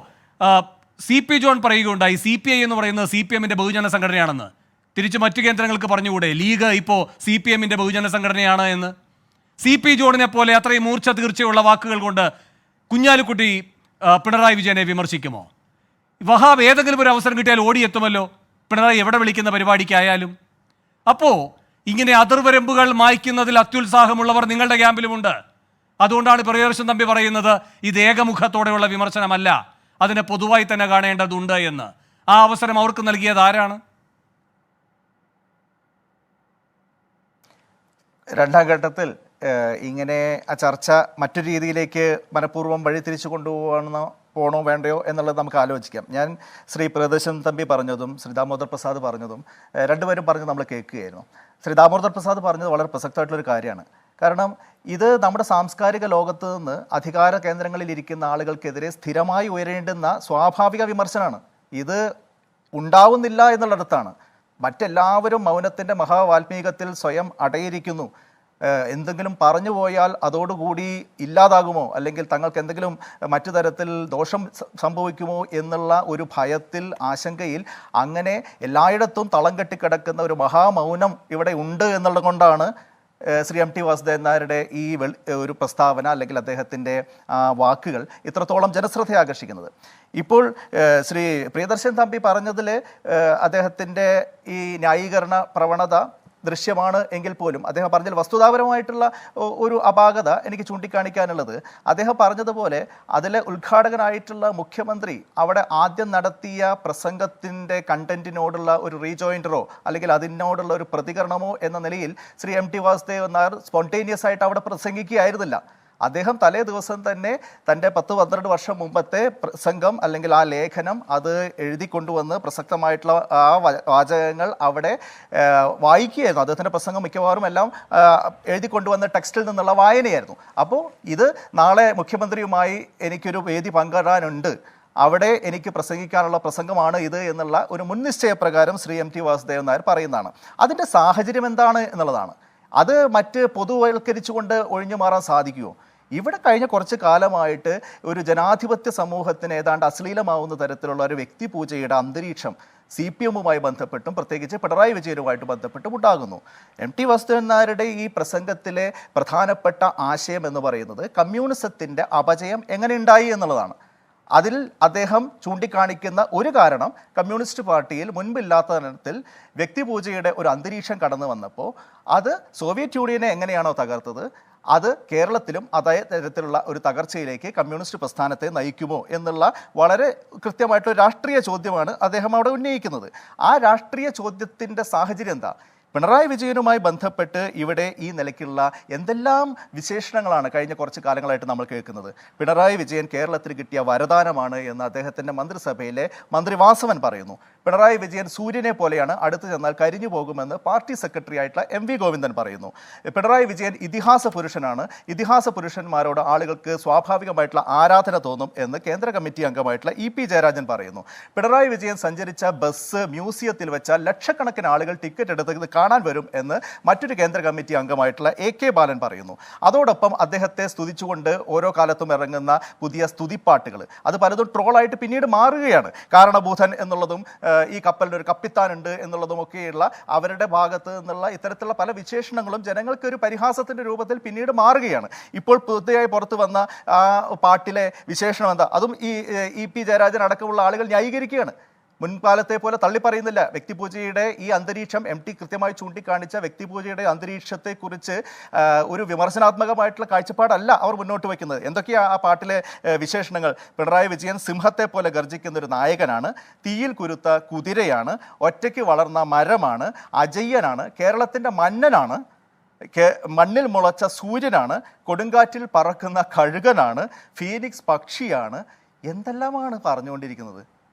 CP ജോൺ പറയുകയുണ്ടായി CPI എന്ന് പറയുന്നത് CPM-ന്റെ ബഹുജന സംഘടനയാണെന്ന്. തിരിച്ച് മറ്റു കേന്ദ്രങ്ങൾക്ക് പറഞ്ഞുകൂടെ ലീഗ് ഇപ്പോൾ CPM-ന്റെ ബഹുജന സംഘടനയാണ് എന്ന്? CP ജോണിനെ പോലെ അത്രയും മൂർച്ച തീർച്ചയുള്ള വാക്കുകൾ കൊണ്ട് കുഞ്ഞാലിക്കുട്ടി പിണറായി വിജയനെ വിമർശിക്കുമോ? വഹാബ് ഏതെങ്കിലും ഒരു അവസരം കിട്ടിയാൽ ഓടിയെത്തുമല്ലോ പിണറായി എവിടെ വിളിക്കുന്ന പരിപാടിക്കായാലും. അപ്പോൾ ഇങ്ങനെ അതിർവരമ്പുകൾ മായ്ക്കുന്നതിൽ അത്യുത്സാഹമുള്ളവർ നിങ്ങളുടെ ക്യാമ്പിലുമുണ്ട്. അതുകൊണ്ടാണ് പ്രിയദർശൻ തമ്പി പറയുന്നത് ഇത് ഏകമുഖത്തോടെയുള്ള വിമർശനമല്ല, അതിനെ പൊതുവായി തന്നെ കാണേണ്ടതുണ്ട് എന്ന്. ആ അവസരം അവർക്ക് നൽകിയത് ആരാണ്? രണ്ടാം ഘട്ടത്തിൽ ഇങ്ങനെ ആ ചർച്ച മറ്റൊരു രീതിയിലേക്ക് മനഃപൂർവ്വം വഴിതിരിച്ചു പോകണോ വേണ്ടയോ എന്നുള്ളത് നമുക്ക് ആലോചിക്കാം. ഞാൻ ശ്രീ പ്രിയദർശൻ തമ്പി പറഞ്ഞതും ശ്രീ ദാമോദർ പ്രസാദ് പറഞ്ഞതും രണ്ടുപേരും പറഞ്ഞത് നമ്മൾ കേൾക്കുകയായിരുന്നു. ശ്രീ ദാമോദർ പ്രസാദ് പറഞ്ഞത് വളരെ പ്രസക്തമായിട്ടുള്ളൊരു കാര്യമാണ്. കാരണം ഇത് നമ്മുടെ സാംസ്കാരിക ലോകത്ത് നിന്ന് അധികാര കേന്ദ്രങ്ങളിൽ ഇരിക്കുന്ന ആളുകൾക്കെതിരെ സ്ഥിരമായി ഉയരേണ്ടുന്ന സ്വാഭാവിക വിമർശനമാണ്. ഇത് ഉണ്ടാവുന്നില്ല എന്നുള്ളിടത്താണ് മറ്റെല്ലാവരും മൗനത്തിൻ്റെ മഹാവാൽമീകത്തിൽ സ്വയം അടയിരിക്കുന്നു. എന്തെങ്കിലും പറഞ്ഞു പോയാൽ അതോടുകൂടി ഇല്ലാതാകുമോ, അല്ലെങ്കിൽ തങ്ങൾക്ക് എന്തെങ്കിലും മറ്റു തരത്തിൽ ദോഷം സംഭവിക്കുമോ എന്നുള്ള ഒരു ഭയത്തിൽ, ആശങ്കയിൽ അങ്ങനെ എല്ലായിടത്തും തളം കെട്ടിക്കിടക്കുന്ന ഒരു മഹാമൗനം ഇവിടെ ഉണ്ട് എന്നുള്ളത് കൊണ്ടാണ് ശ്രീ MT വാസുദേവൻ നായരുടെ ഈ ഒരു പ്രസ്താവന അല്ലെങ്കിൽ അദ്ദേഹത്തിൻ്റെ വാക്കുകൾ ഇത്രത്തോളം ജനശ്രദ്ധ ആകർഷിക്കുന്നത്. ഇപ്പോൾ ശ്രീ പ്രിയദർശൻ തമ്പി പറഞ്ഞതിൽ അദ്ദേഹത്തിൻ്റെ ഈ ന്യായീകരണ പ്രവണത ദൃശ്യമാണ് എങ്കിൽ പോലും അദ്ദേഹം പറഞ്ഞതിൽ വസ്തുതാപരമായിട്ടുള്ള ഒരു അപാകത എനിക്ക് ചൂണ്ടിക്കാണിക്കാനുള്ളത്, അദ്ദേഹം പറഞ്ഞതുപോലെ അതിലെ ഉദ്ഘാടകനായിട്ടുള്ള മുഖ്യമന്ത്രി അവിടെ ആദ്യം നടത്തിയ പ്രസംഗത്തിൻ്റെ കണ്ടന്റിനോടുള്ള ഒരു റീജോയിൻഡറോ അല്ലെങ്കിൽ അതിനോടുള്ള ഒരു പ്രതികരണമോ എന്ന നിലയിൽ ശ്രീ MT വാസുദേവൻ നായർ സ്പോണ്ടേനിയസ് ആയിട്ട് അവിടെ പ്രസംഗിക്കുകയായിരുന്നില്ല. അദ്ദേഹം തലേ ദിവസം തന്നെ തൻ്റെ 10-12 വർഷം മുമ്പത്തെ പ്രസംഗം അല്ലെങ്കിൽ ആ ലേഖനം അത് എഴുതി കൊണ്ടുവന്ന് പ്രസക്തമായിട്ടുള്ള ആ വാചകങ്ങൾ അവിടെ വായിക്കുകയായിരുന്നു. അദ്ദേഹത്തിൻ്റെ പ്രസംഗം മിക്കവാറും എല്ലാം എഴുതി കൊണ്ടുവന്ന ടെക്സ്റ്റിൽ നിന്നുള്ള വായനയായിരുന്നു. അപ്പോൾ ഇത് നാളെ മുഖ്യമന്ത്രിയുമായി എനിക്കൊരു വേദി പങ്കിടാനുണ്ട്, അവിടെ എനിക്ക് പ്രസംഗിക്കാനുള്ള പ്രസംഗമാണ് ഇത് എന്നുള്ള ഒരു മുൻനിശ്ചയപ്രകാരം ശ്രീ MT വാസുദേവൻ നായർ പറയുന്നതാണ്. അതിൻ്റെ സാഹചര്യം എന്താണ് എന്നുള്ളതാണ്. അത് മറ്റ് പൊതുവൽക്കരിച്ചുകൊണ്ട് ഒഴിഞ്ഞു മാറാൻ സാധിക്കുമോ? ഇവിടെ കഴിഞ്ഞ കുറച്ച് കാലമായിട്ട് ഒരു ജനാധിപത്യ സമൂഹത്തിന് ഏതാണ്ട് അശ്ലീലമാവുന്ന തരത്തിലുള്ള ഒരു വ്യക്തിപൂജയുടെ അന്തരീക്ഷം CPM-മായി ബന്ധപ്പെട്ടും പ്രത്യേകിച്ച് പിണറായി വിജയനുമായിട്ട് ബന്ധപ്പെട്ടും ഉണ്ടാകുന്നു. MT വാസുദേവൻ നായരുടെ ഈ പ്രസംഗത്തിലെ പ്രധാനപ്പെട്ട ആശയം എന്ന് പറയുന്നത് കമ്മ്യൂണിസത്തിൻ്റെ അപജയം എങ്ങനെ ഉണ്ടായി എന്നുള്ളതാണ്. അതിൽ അദ്ദേഹം ചൂണ്ടിക്കാണിക്കുന്ന ഒരു കാരണം കമ്മ്യൂണിസ്റ്റ് പാർട്ടിയിൽ മുൻപില്ലാത്ത തരത്തിൽ വ്യക്തിപൂജയുടെ ഒരു അന്തരീക്ഷം കടന്നു വന്നപ്പോൾ അത് സോവിയറ്റ് യൂണിയനെ എങ്ങനെയാണോ തകർത്തത് അത് കേരളത്തിലും അതേ തരത്തിലുള്ള ഒരു തകർച്ചയിലേക്ക് കമ്മ്യൂണിസ്റ്റ് പ്രസ്ഥാനത്തെ നയിക്കുമോ എന്നുള്ള വളരെ കൃത്യമായിട്ടുള്ള രാഷ്ട്രീയ ചോദ്യമാണ് അദ്ദേഹം അവിടെ ഉന്നയിക്കുന്നത്. ആ രാഷ്ട്രീയ ചോദ്യത്തിൻ്റെ സാഹചര്യം എന്താ? പിണറായി വിജയനുമായി ബന്ധപ്പെട്ട് ഇവിടെ ഈ നിലയ്ക്കുള്ള എന്തെല്ലാം വിശേഷണങ്ങളാണ് കഴിഞ്ഞ കുറച്ച് കാലങ്ങളായിട്ട് നമ്മൾ കേൾക്കുന്നത്. പിണറായി വിജയൻ കേരളത്തിന് കിട്ടിയ വരദാനമാണ് എന്ന് അദ്ദേഹത്തിൻ്റെ മന്ത്രിസഭയിലെ മന്ത്രി വാസവൻ പറയുന്നു. പിണറായി വിജയൻ സൂര്യനെ പോലെയാണ്, അടുത്ത് ചെന്നാൽ കരിഞ്ഞു പോകുമെന്ന് പാർട്ടി സെക്രട്ടറി ആയിട്ടുള്ള എം വി ഗോവിന്ദൻ പറയുന്നു. പിണറായി വിജയൻ ഇതിഹാസ പുരുഷനാണ്, ഇതിഹാസ പുരുഷന്മാരോട് ആളുകൾക്ക് സ്വാഭാവികമായിട്ടുള്ള ആരാധന തോന്നും എന്ന് കേന്ദ്ര കമ്മിറ്റി അംഗമായിട്ടുള്ള ഇ പി ജയരാജൻ പറയുന്നു. പിണറായി വിജയൻ സഞ്ചരിച്ച ബസ് മ്യൂസിയത്തിൽ വെച്ചാൽ ലക്ഷക്കണക്കിന് ആളുകൾ ടിക്കറ്റ് എടുത്ത് കാണാൻ വരും എന്ന് മറ്റൊരു കേന്ദ്ര കമ്മിറ്റി അംഗമായിട്ടുള്ള എ കെ ബാലൻ പറയുന്നു. അതോടൊപ്പം അദ്ദേഹത്തെ സ്തുതിച്ചുകൊണ്ട് ഓരോ കാലത്തും ഇറങ്ങുന്ന പുതിയ സ്തുതിപ്പാട്ടുകൾ അത് പലതും ട്രോളായിട്ട് പിന്നീട് മാറുകയാണ്. കാരണഭൂതൻ എന്നുള്ളതും ഈ കപ്പലിൻ്റെ ഒരു കപ്പിത്താനുണ്ട് എന്നുള്ളതുമൊക്കെയുള്ള അവരുടെ ഭാഗത്ത് നിന്നുള്ള ഇത്തരത്തിലുള്ള പല വിശേഷണങ്ങളും ജനങ്ങൾക്ക് ഒരു പരിഹാസത്തിൻ്റെ രൂപത്തിൽ പിന്നീട് മാറുകയാണ്. ഇപ്പോൾ പുതിയതായി പുറത്തു വന്ന പാട്ടിലെ വിശേഷണം എന്താ? അതും ഈ പി ജയരാജൻ അടക്കമുള്ള ആളുകൾ ന്യായീകരിക്കുകയാണ്. മുൻകാലത്തെ പോലെ തള്ളിപ്പറയുന്നില്ല. വ്യക്തിപൂജയുടെ ഈ അന്തരീക്ഷം എം ടി കൃത്യമായി ചൂണ്ടിക്കാണിച്ച വ്യക്തിപൂജയുടെ അന്തരീക്ഷത്തെക്കുറിച്ച് ഒരു വിമർശനാത്മകമായിട്ടുള്ള കാഴ്ചപ്പാടല്ല അവർ മുന്നോട്ട് വയ്ക്കുന്നത്. എന്തൊക്കെയാണ് ആ പാട്ടിലെ വിശേഷണങ്ങൾ? പിണറായി വിജയൻ സിംഹത്തെ പോലെ ഗർജിക്കുന്ന ഒരു നായകനാണ്, തീയിൽ കുരുത്ത കുതിരയാണ്, ഒറ്റയ്ക്ക് വളർന്ന മരമാണ്, അജയ്യനാണ്, കേരളത്തിൻ്റെ മന്നനാണ്, മണ്ണിൽ മുളച്ച സൂര്യനാണ്, കൊടുങ്കാറ്റിൽ പറക്കുന്ന കഴുകനാണ്, ഫീനിക്സ് പക്ഷിയാണ്. എന്തെല്ലാമാണ് പറഞ്ഞുകൊണ്ടിരിക്കുന്നത്?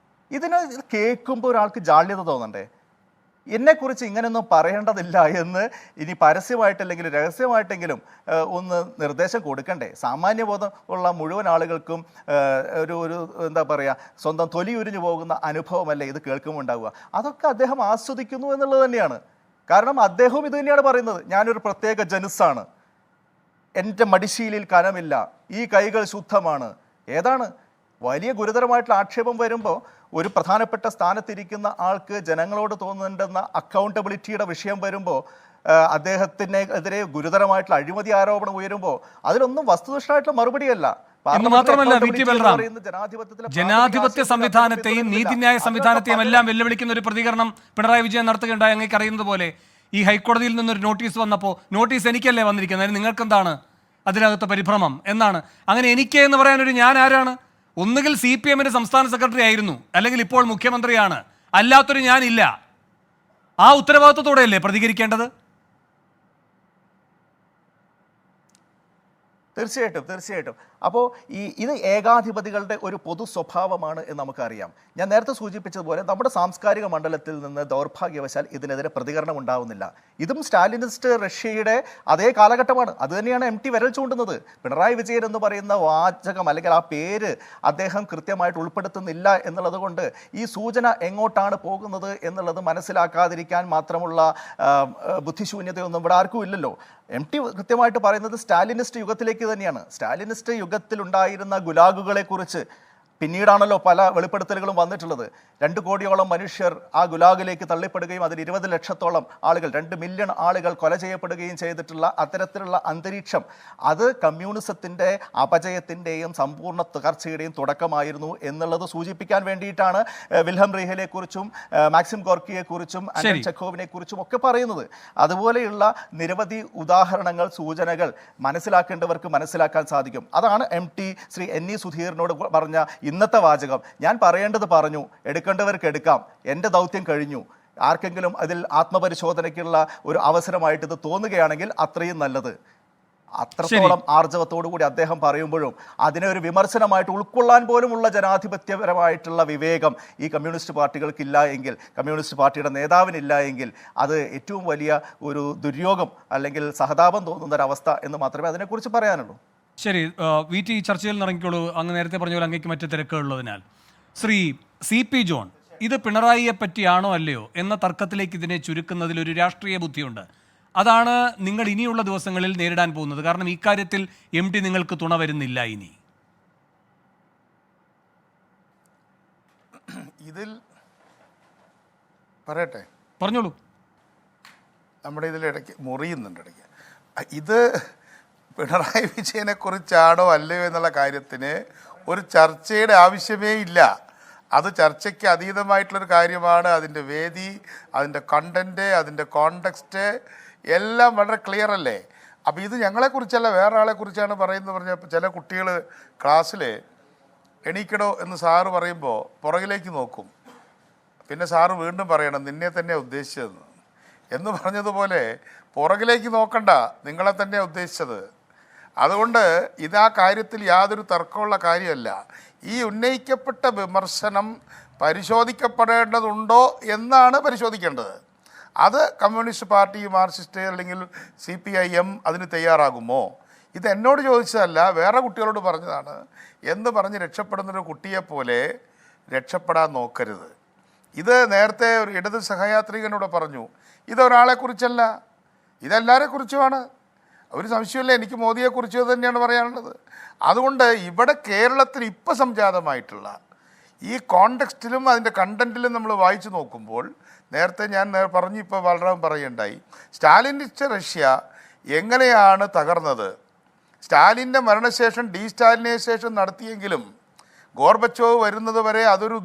ഇതിന് കേൾക്കുമ്പോൾ ഒരാൾക്ക് ജാള്യത തോന്നണ്ടേ? എന്നെക്കുറിച്ച് ഇങ്ങനെയൊന്നും പറയേണ്ടതില്ല എന്ന് ഇനി പരസ്യമായിട്ടല്ലെങ്കിൽ രഹസ്യമായിട്ടെങ്കിലും ഒന്ന് നിർദ്ദേശം കൊടുക്കണ്ടേ? സാമാന്യബോധം ഉള്ള മുഴുവൻ ആളുകൾക്കും ഒരു എന്താ പറയുക, സ്വന്തം തൊലി ഉരിഞ്ഞു പോകുന്ന അനുഭവമല്ലേ ഇത് കേൾക്കുമ്പോൾ ഉണ്ടാവുക? അതൊക്കെ അദ്ദേഹം ആസ്വദിക്കുന്നു എന്നുള്ളത് തന്നെയാണ്. കാരണം അദ്ദേഹവും ഇത് തന്നെയാണ് പറയുന്നത്. ഞാനൊരു പ്രത്യേക ജനുസാണ്, എൻ്റെ മടിശീലിൽ കനമില്ല, ഈ കൈകൾ ശുദ്ധമാണ്. ഏതാണ്? വലിയ ഗുരുതരമായിട്ടുള്ള ആക്ഷേപം വരുമ്പോൾ ഒരു പ്രധാനപ്പെട്ട സ്ഥാനത്തിരിക്കുന്ന ആൾക്ക് ജനങ്ങളോട് തോന്നുന്നുണ്ടെന്ന അക്കൗണ്ടബിലിറ്റിയുടെ വിഷയം വരുമ്പോൾ അദ്ദേഹത്തിനെതിരെ ഗുരുതരമായിട്ടുള്ള അഴിമതി ആരോപണം ഉയരുമ്പോൾ അതിലൊന്നും വസ്തുനിഷ്ഠമായിട്ടുള്ള മറുപടിയല്ല. മാത്രമല്ല ജനാധിപത്യ സംവിധാനത്തെയും നീതിന്യായ സംവിധാനത്തെയും എല്ലാം വെല്ലുവിളിക്കുന്ന ഒരു പ്രതികരണം പിണറായി വിജയൻ നടത്തുകയുണ്ടായി. അങ്ങേക്ക് അറിയുന്നത് പോലെ ഈ ഹൈക്കോടതിയിൽ നിന്നൊരു നോട്ടീസ് വന്നപ്പോൾ നോട്ടീസ് എനിക്കല്ലേ വന്നിരിക്കുന്നത്, അതിന് നിങ്ങൾക്കെന്താണ് അതിനകത്ത് പരിഭ്രമം എന്നാണ്. അങ്ങനെ എനിക്ക് എന്ന് പറയാനൊരു ഞാൻ ആരാണ്? ഒന്നുകിൽ CPM സംസ്ഥാന സെക്രട്ടറി ആയിരുന്നു, അല്ലെങ്കിൽ ഇപ്പോൾ മുഖ്യമന്ത്രിയാണ്, അല്ലാത്തൊരു ഞാനില്ല. ആ ഉത്തരവാദിത്വത്തോടെയല്ലേ പ്രതികരിക്കേണ്ടത്? തീർച്ചയായിട്ടും. അപ്പോൾ ഇത് ഏകാധിപതികളുടെ ഒരു പൊതു സ്വഭാവമാണ് എന്ന് നമുക്കറിയാം. ഞാൻ നേരത്തെ സൂചിപ്പിച്ചതുപോലെ നമ്മുടെ സാംസ്കാരിക മണ്ഡലത്തിൽ നിന്ന് ദൗർഭാഗ്യവശാൽ ഇതിനെതിരെ പ്രതികരണം ഉണ്ടാവുന്നില്ല. ഇതും സ്റ്റാലിനിസ്റ്റ് റഷ്യയുടെ അതേ കാലഘട്ടമാണ്. അതുതന്നെയാണ് MT വിരൽ ചൂണ്ടുന്നത്. പിണറായി വിജയൻ എന്ന് പറയുന്ന വാചകം അല്ലെങ്കിൽ ആ പേര് അദ്ദേഹം കൃത്യമായിട്ട് ഉൾപ്പെടുത്തുന്നില്ല എന്നുള്ളത് കൊണ്ട് ഈ സൂചന എങ്ങോട്ടാണ് പോകുന്നത് എന്നുള്ളത് മനസ്സിലാക്കാതിരിക്കാൻ മാത്രമുള്ള ബുദ്ധിശൂന്യതയൊന്നും ഇവിടെ ആർക്കും ഇല്ലല്ലോ. MT കൃത്യമായിട്ട് പറയുന്നത് സ്റ്റാലിനിസ്റ്റ് യുഗത്തിലേക്ക് തന്നെയാണ്. സ്റ്റാലിനിസ്റ്റ് യുഗത്തിലുണ്ടായിരുന്ന ഗുലാഗുകളെ കുറിച്ച് പിന്നീടാണല്ലോ പല വെളിപ്പെടുത്തലുകളും വന്നിട്ടുള്ളത്. 2 കോടിയോളം മനുഷ്യർ ആ ഗുലാഗിലേക്ക് തള്ളിപ്പെടുകയും അതിൽ 20 ലക്ഷത്തോളം ആളുകൾ, 2 മില്യൺ ആളുകൾ കൊല ചെയ്യപ്പെടുകയും ചെയ്തിട്ടുള്ള അത്തരത്തിലുള്ള അന്തരീക്ഷം അത് കമ്മ്യൂണിസത്തിൻ്റെ അപജയത്തിൻ്റെയും സമ്പൂർണ്ണ തകർച്ചയുടെയും തുടക്കമായിരുന്നു എന്നുള്ളത് സൂചിപ്പിക്കാൻ വേണ്ടിയിട്ടാണ് വിൽഹം റീഹലെക്കുറിച്ചും മാക്സിം ഗോർക്കിയെക്കുറിച്ചും ആന്റൺ ചെഖോവിനെ കുറിച്ചും ഒക്കെ പറയുന്നത്. അതുപോലെയുള്ള നിരവധി ഉദാഹരണങ്ങൾ, സൂചനകൾ മനസ്സിലാക്കേണ്ടവർക്ക് മനസ്സിലാക്കാൻ സാധിക്കും. അതാണ് MT ശ്രീ NE സുധീറിനോട് പറഞ്ഞ ഇന്നത്തെ വാചകം. ഞാൻ പറയേണ്ടത് പറഞ്ഞു, എടുക്കേണ്ടവർക്ക് എടുക്കാം, എൻ്റെ ദൗത്യം കഴിഞ്ഞു. ആർക്കെങ്കിലും അതിൽ ആത്മപരിശോധനയ്ക്കുള്ള ഒരു അവസരമായിട്ട് ഇത് തോന്നുകയാണെങ്കിൽ അത്രയും നല്ലത്. അത്രത്തോളം ആർജവത്തോടുകൂടി അദ്ദേഹം പറയുമ്പോഴും അതിനെ ഒരു വിമർശനമായിട്ട് ഉൾക്കൊള്ളാൻ പോലുമുള്ള ജനാധിപത്യപരമായിട്ടുള്ള വിവേകം ഈ കമ്മ്യൂണിസ്റ്റ് പാർട്ടികൾക്കില്ല എങ്കിൽ, കമ്മ്യൂണിസ്റ്റ് പാർട്ടിയുടെ നേതാവിനില്ല എങ്കിൽ അത് ഏറ്റവും വലിയ ഒരു ദുര്യോഗം അല്ലെങ്കിൽ സഹതാപം തോന്നുന്നൊരവസ്ഥ എന്ന് മാത്രമേ അതിനെക്കുറിച്ച് പറയാനുള്ളൂ. ശരി, VT ഈ ചർച്ചയിൽ നിറങ്ങിക്കോളൂ. അങ്ങ് നേരത്തെ പറഞ്ഞ പോലെ അങ്ങേക്ക് മറ്റു തിരക്കുള്ളതിനാൽ. ശ്രീ CP ജോൺ, ഇത് പിണറായിയെ പറ്റിയാണോ അല്ലയോ എന്ന തർക്കത്തിലേക്ക് ഇതിനെ ചുരുക്കുന്നതിൽ ഒരു രാഷ്ട്രീയ ബുദ്ധിയുണ്ട്. അതാണ് നിങ്ങൾ ഇനിയുള്ള ദിവസങ്ങളിൽ നേരിടാൻ പോകുന്നത്. കാരണം ഇക്കാര്യത്തിൽ MT നിങ്ങൾക്ക് തുണ വരുന്നില്ല. ഇനി ഇതിൽ പറയട്ടെ, പറഞ്ഞോളൂ. നമ്മുടെ ഇതിലിടയ്ക്ക് മുറിയുന്നുണ്ട് ഇടയ്ക്ക്. ഇത് പിണറായി വിജയനെ കുറിച്ചാണോ അല്ലയോ എന്നുള്ള കാര്യത്തിന് ഒരു ചർച്ചയുടെ ആവശ്യമേ ഇല്ല. അത് ചർച്ചയ്ക്ക് അതീതമായിട്ടുള്ളൊരു കാര്യമാണ്. അതിൻ്റെ വേദി, അതിൻ്റെ കണ്ടൻറ്റ്, അതിൻ്റെ കോണ്ടെക്സ്റ്റ് എല്ലാം വളരെ ക്ലിയർ അല്ലേ? അപ്പോൾ ഇത് ഞങ്ങളെക്കുറിച്ചല്ല വേറെ ആളെക്കുറിച്ചാണ് പറയുന്നത് പറഞ്ഞപ്പോൾ ചില കുട്ടികൾ ക്ലാസ്സിൽ എണീക്കടോ എന്ന് സാറ് പറയുമ്പോൾ പുറകിലേക്ക് നോക്കും. പിന്നെ സാറ് വീണ്ടും പറയണം നിന്നെ തന്നെ ഉദ്ദേശിച്ചതെന്ന് എന്ന് പറഞ്ഞതുപോലെ പുറകിലേക്ക് നോക്കണ്ട, നിങ്ങളെ തന്നെ ഉദ്ദേശിച്ചത്. അതുകൊണ്ട് ഇതാ കാര്യത്തിൽ യാതൊരു തർക്കമുള്ള കാര്യമല്ല. ഈ ഉന്നയിക്കപ്പെട്ട വിമർശനം പരിശോധിക്കപ്പെടേണ്ടതുണ്ടോ എന്നാണ് പരിശോധിക്കേണ്ടത്. അത് കമ്മ്യൂണിസ്റ്റ് പാർട്ടി, മാർക്സിസ്റ്റ് അല്ലെങ്കിൽ CPIM അതിന് തയ്യാറാകുമോ? ഇത് എന്നോട് ചോദിച്ചതല്ല, വേറെ കുട്ടികളോട് പറഞ്ഞതാണ് എന്ന് പറഞ്ഞ് രക്ഷപ്പെടുന്നൊരു കുട്ടിയെപ്പോലെ രക്ഷപ്പെടാൻ നോക്കരുത്. ഇത് നേരത്തെ ഒരു ഇടത് സഹയാത്രികനോട് പറഞ്ഞു, ഇതൊരാളെക്കുറിച്ചല്ല, ഇതെല്ലാവരെക്കുറിച്ചുമാണ്. ഒരു സംശയമില്ല, എനിക്ക് മോദിയെക്കുറിച്ച് തന്നെയാണ് പറയാനുള്ളത്. അതുകൊണ്ട് ഇവിടെ കേരളത്തിൽ ഇപ്പോൾ സംജാതമായിട്ടുള്ള ഈ കോണ്ടെക്സ്റ്റിലും അതിൻ്റെ കണ്ടൻറ്റിലും നമ്മൾ വായിച്ചു നോക്കുമ്പോൾ നേരത്തെ ഞാൻ പറഞ്ഞു, ഇപ്പോൾ വളരെ പറയുണ്ടായി, സ്റ്റാലിനിസ്റ്റ് റഷ്യ എങ്ങനെയാണ് തകർന്നത്. സ്റ്റാലിൻ്റെ മരണശേഷം ഡീസ്റ്റാലിനൈസേഷൻ നടത്തിയെങ്കിലും ഗോർബച്ചോവ് വരുന്നത് വരെ അതൊരു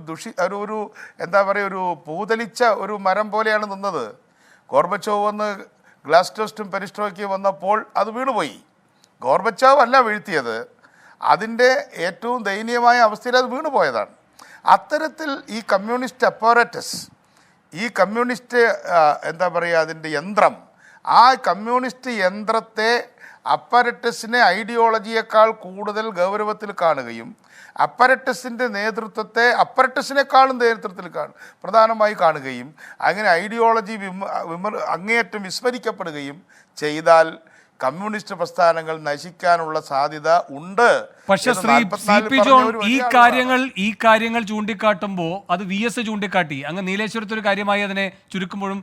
ഒരു എന്താ പറയുക, ഒരു പൂതലിച്ച ഒരു മരം പോലെയാണ് നിന്നത്. ഗോർബച്ചോവ് വന്ന് ഗ്ലാസ്നോസ്റ്റും പെരിസ്ട്രോയ്ക്കും വന്നപ്പോൾ അത് വീണുപോയി. ഗോർബച്ചോവ് അല്ല വീഴ്ത്തിയത്, അതിൻ്റെ ഏറ്റവും ദയനീയമായ അവസ്ഥയിൽ അത് വീണുപോയതാണ്. അത്തരത്തിൽ ഈ കമ്മ്യൂണിസ്റ്റ് അപ്പാരറ്റസ്, ഈ കമ്മ്യൂണിസ്റ്റ് എന്താ പറയുക, അതിൻ്റെ യന്ത്രം, ആ കമ്മ്യൂണിസ്റ്റ് യന്ത്രത്തെ അപ്പാരറ്റസിനെ ഐഡിയോളജിയേക്കാൾ കൂടുതൽ ഗൗരവത്തിൽ കാണുകയും അപ്പാരറ്റസിൻ്റെ നേതൃത്വത്തെ അപ്പാരറ്റസിനേക്കാളും നേതൃത്വത്തിൽ പ്രധാനമായി കാണുകയും അങ്ങനെ ഐഡിയോളജി അങ്ങേയറ്റം വിസ്മരിക്കപ്പെടുകയും ചെയ്താൽ കമ്മ്യൂണിസ്റ്റ് പ്രസ്ഥാനങ്ങൾ നശിക്കാനുള്ള സാധ്യത ഉണ്ട്. പക്ഷെ ശ്രീ CP ജോൺ ഈ കാര്യങ്ങൾ ചൂണ്ടിക്കാട്ടുമ്പോൾ അത് VS ചൂണ്ടിക്കാട്ടി. അങ്ങ് നീലേശ്വരത്ത് ഒരു കാര്യമായി അതിനെ ചുരുക്കുമ്പോഴും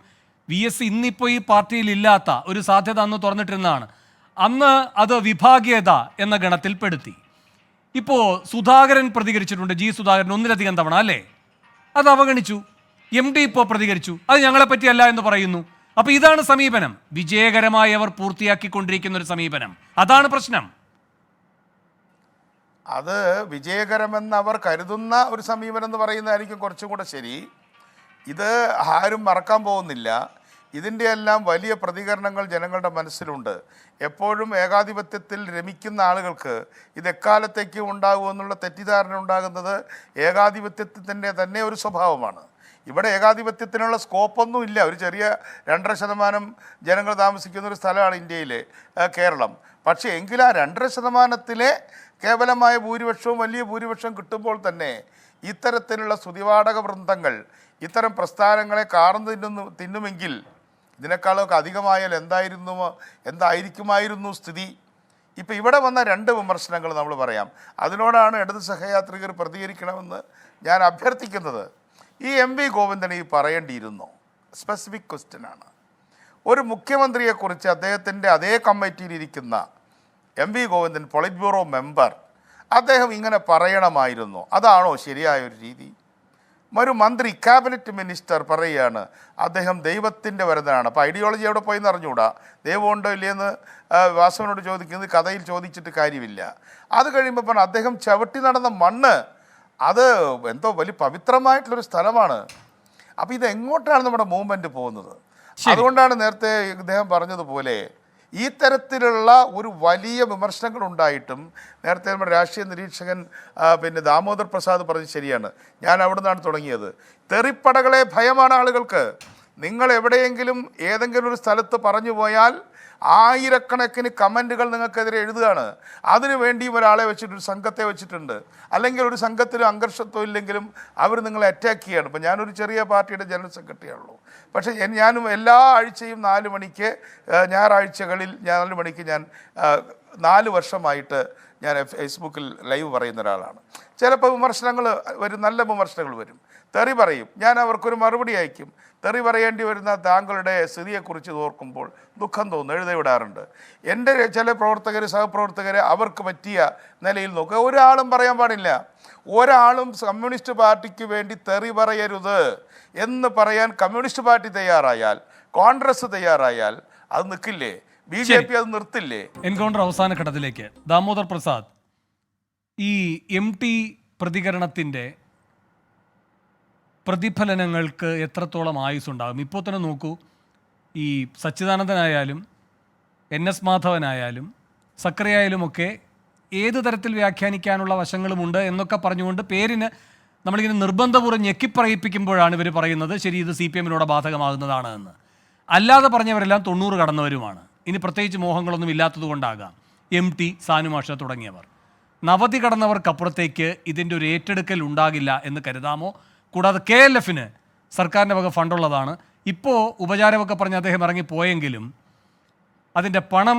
VS ഇന്നിപ്പോൾ ഈ പാർട്ടിയിൽ ഇല്ലാത്ത ഒരു സാധ്യത അന്ന് തുറന്നിട്ടിരുന്നതാണ്. അന്ന് അത് വിഭാഗീയത എന്ന ഗണത്തിൽപ്പെടുത്തി. ഇപ്പോൾ സുധാകരൻ പ്രതികരിച്ചിട്ടുണ്ട്, G സുധാകരൻ ഒന്നിലധികം തവണ, അല്ലേ? അത് അവഗണിച്ചു. MD ഇപ്പോൾ പ്രതികരിച്ചു, അത് ഞങ്ങളെ പറ്റിയല്ല എന്ന് പറയുന്നു. അപ്പോൾ ഇതാണ് സമീപനം, വിജയകരമായി അവർ പൂർത്തിയാക്കിക്കൊണ്ടിരിക്കുന്ന ഒരു സമീപനം. അതാണ് പ്രശ്നം. അത് വിജയകരമെന്ന് അവർ കരുതുന്ന ഒരു സമീപനം എന്ന് പറയുന്നതായിരിക്കും കുറച്ചും കൂടെ ശരി. ഇത് ആരും മറക്കാൻ പോകുന്നില്ല. ഇതിൻ്റെ എല്ലാം വലിയ പ്രതികരണങ്ങൾ ജനങ്ങളുടെ മനസ്സിലുണ്ട്. എപ്പോഴും ഏകാധിപത്യത്തിൽ രമിക്കുന്ന ആളുകൾക്ക് ഇത് എക്കാലത്തേക്കും ഉണ്ടാകുമെന്നുള്ള തെറ്റിദ്ധാരണ ഉണ്ടാകുന്നത് ഏകാധിപത്യത്തിൻ്റെ തന്നെ ഒരു സ്വഭാവമാണ്. ഇവിടെ ഏകാധിപത്യത്തിനുള്ള സ്കോപ്പൊന്നും ഇല്ല. ഒരു ചെറിയ 2.5% ജനങ്ങൾ താമസിക്കുന്ന ഒരു സ്ഥലമാണ് ഇന്ത്യയിലെ കേരളം. പക്ഷേ എങ്കിലും ആ 2.5%-ലെ കേവലമായ ഭൂരിപക്ഷവും വലിയ ഭൂരിപക്ഷം കിട്ടുമ്പോൾ തന്നെ ഇത്തരത്തിലുള്ള സ്തുതിവാടക വൃന്ദങ്ങൾ ഇത്തരം പ്രസ്ഥാനങ്ങളെ കാർന്നു തിന്നുമെങ്കിൽ ഇതിനേക്കാളൊക്കെ അധികമായാൽ എന്തായിരിക്കുമായിരുന്നു സ്ഥിതി. ഇപ്പോൾ ഇവിടെ വന്ന 2 വിമർശനങ്ങൾ നമ്മൾ പറയാം. അതിനോടാണ് ഇടത് സഹയാത്രികർ പ്രതികരിക്കണമെന്ന് ഞാൻ അഭ്യർത്ഥിക്കുന്നത്. ഈ MV ഗോവിന്ദൻ ഈ പറയേണ്ടിയിരുന്നു. സ്പെസിഫിക് ക്വസ്റ്റ്യനാണ്. ഒരു മുഖ്യമന്ത്രിയെക്കുറിച്ച് അദ്ദേഹത്തിൻ്റെ അതേ കമ്മിറ്റിയിലിരിക്കുന്ന MV Govindan, polit bureau member, അദ്ദേഹം ഇങ്ങനെ പറയണമായിരുന്നു. അതാണോ ശരിയായൊരു രീതി? ഒരു മന്ത്രി, ക്യാബിനറ്റ് മിനിസ്റ്റർ പറയുകയാണ് അദ്ദേഹം ദൈവത്തിൻ്റെ വരുന്നതാണ്. അപ്പോൾ ഐഡിയോളജി എവിടെ പോയി എന്ന് അറിഞ്ഞുകൂടാ. ദൈവമുണ്ടോ ഇല്ലയെന്ന് വാസവനോട് ചോദിക്കുന്നത് കഥയിൽ ചോദിച്ചിട്ട് കാര്യമില്ല. അത് കഴിയുമ്പോൾ പറഞ്ഞു അദ്ദേഹം ചവിട്ടി നടന്ന മണ്ണ് അത് എന്തോ വലിയ പവിത്രമായിട്ടുള്ളൊരു സ്ഥലമാണ്. അപ്പോൾ ഇത് എങ്ങോട്ടാണ് നമ്മുടെ മൂവ്മെൻറ്റ് പോകുന്നത്? അതുകൊണ്ടാണ് നേരത്തെ ഇദ്ദേഹം പറഞ്ഞതുപോലെ ഈ തരത്തിലുള്ള ഒരു വലിയ വിമർശനങ്ങൾ ഉണ്ടായിട്ടും നേരത്തെ നമ്മുടെ രാഷ്ട്രീയ നിരീക്ഷകൻ ദാമോദർ പ്രസാദ് പറഞ്ഞത് ശരിയാണ്. ഞാൻ അവിടെ നിന്നാണ് തുടങ്ങിയത്. തെറിപ്പടകളെ ഭയമാണ് ആളുകൾക്ക്. നിങ്ങൾ എവിടെയെങ്കിലും ഏതെങ്കിലും ഒരു സ്ഥലത്ത് പറഞ്ഞു പോയാൽ ആയിരക്കണക്കിന് കമൻറ്റുകൾ നിങ്ങൾക്കെതിരെ എഴുതുകയാണ്. അതിനു വേണ്ടിയും ഒരാളെ വെച്ചിട്ട്, ഒരു സംഘത്തെ വെച്ചിട്ടുണ്ട്. അല്ലെങ്കിൽ ഒരു സംഘത്തിലും അംഘർഷത്വം ഇല്ലെങ്കിലും അവർ നിങ്ങളെ അറ്റാക്ക് ചെയ്യാണ്. ഇപ്പം ഞാനൊരു ചെറിയ പാർട്ടിയുടെ ജനറൽ സെക്രട്ടറിയാണല്ലോ. പക്ഷേ ഞാനും എല്ലാ ആഴ്ചയും 4 മണിക്ക്, ഞായറാഴ്ചകളിൽ 4 മണിക്ക് ഞാൻ 4 വർഷമായിട്ട് ഞാൻ ഫേസ്ബുക്കിൽ ലൈവ് പറയുന്ന ഒരാളാണ്. ചിലപ്പോൾ വിമർശനങ്ങൾ വരും, നല്ല വിമർശനങ്ങൾ വരും, തെറി പറയും. ഞാൻ അവർക്കൊരു മറുപടി അയക്കും. തെറി പറയേണ്ടി വരുന്ന താങ്കളുടെ സ്ഥിതിയെക്കുറിച്ച് ഓർക്കുമ്പോൾ ദുഃഖം തോന്നുന്നു, എഴുതിവിടാറുണ്ട്. എൻ്റെ ചില പ്രവർത്തകർ, സഹപ്രവർത്തകരെ അവർക്ക് പറ്റിയ നിലയിൽ നോക്കുക. ഒരാളും പറയാൻ പാടില്ല, ഒരാളും കമ്മ്യൂണിസ്റ്റ് പാർട്ടിക്ക് വേണ്ടി തെറി പറയരുത് എന്ന് പറയാൻ കമ്മ്യൂണിസ്റ്റ് പാർട്ടി തയ്യാറായാൽ, കോൺഗ്രസ് തയ്യാറായാൽ അത് നിൽക്കില്ലേ? BJP അത് നിർത്തില്ലേ? എൻകൗണ്ടർ അവസാന ഘട്ടത്തിലേക്ക് ദാമോദർ പ്രസാദ്, ഈ MT പ്രതികരണത്തിൻ്റെ പ്രതിഫലനങ്ങൾക്ക് എത്രത്തോളം ആയുസ്സുണ്ടാകും? ഇപ്പോൾ തന്നെ നോക്കൂ, ഈ സച്ചിദാനന്ദനായാലും NS മാധവനായാലും സക്കറിയായാലുമൊക്കെ ഏത് തരത്തിൽ വ്യാഖ്യാനിക്കാനുള്ള വശങ്ങളുമുണ്ട് എന്നൊക്കെ പറഞ്ഞുകൊണ്ട് പേരിന് നമ്മളിങ്ങനെ നിർബന്ധപൂർവ്വം ഞെക്കിപ്പറയിപ്പിക്കുമ്പോഴാണ് ഇവർ പറയുന്നത് ശരി ഇത് CPM-നോട് ബാധകമാകുന്നതാണ് എന്ന്. അല്ലാതെ പറഞ്ഞവരെല്ലാം 90 കടന്നവരുമാണ്. ഇനി പ്രത്യേകിച്ച് മോഹങ്ങളൊന്നും ഇല്ലാത്തത് കൊണ്ടാകാം. MT, സാനുമാഷ തുടങ്ങിയവർ. നവതി കടന്നവർക്കപ്പുറത്തേക്ക് ഇതിൻ്റെ ഒരു ഏറ്റെടുക്കൽ ഉണ്ടാകില്ല എന്ന് കരുതാമോ? കൂടാതെ KLF-ന് സർക്കാരിൻ്റെ വക ഫണ്ടുള്ളതാണ്. ഇപ്പോൾ ഉപചാരമൊക്കെ പറഞ്ഞ് അദ്ദേഹം ഇറങ്ങിപ്പോയെങ്കിലും അതിൻ്റെ പണം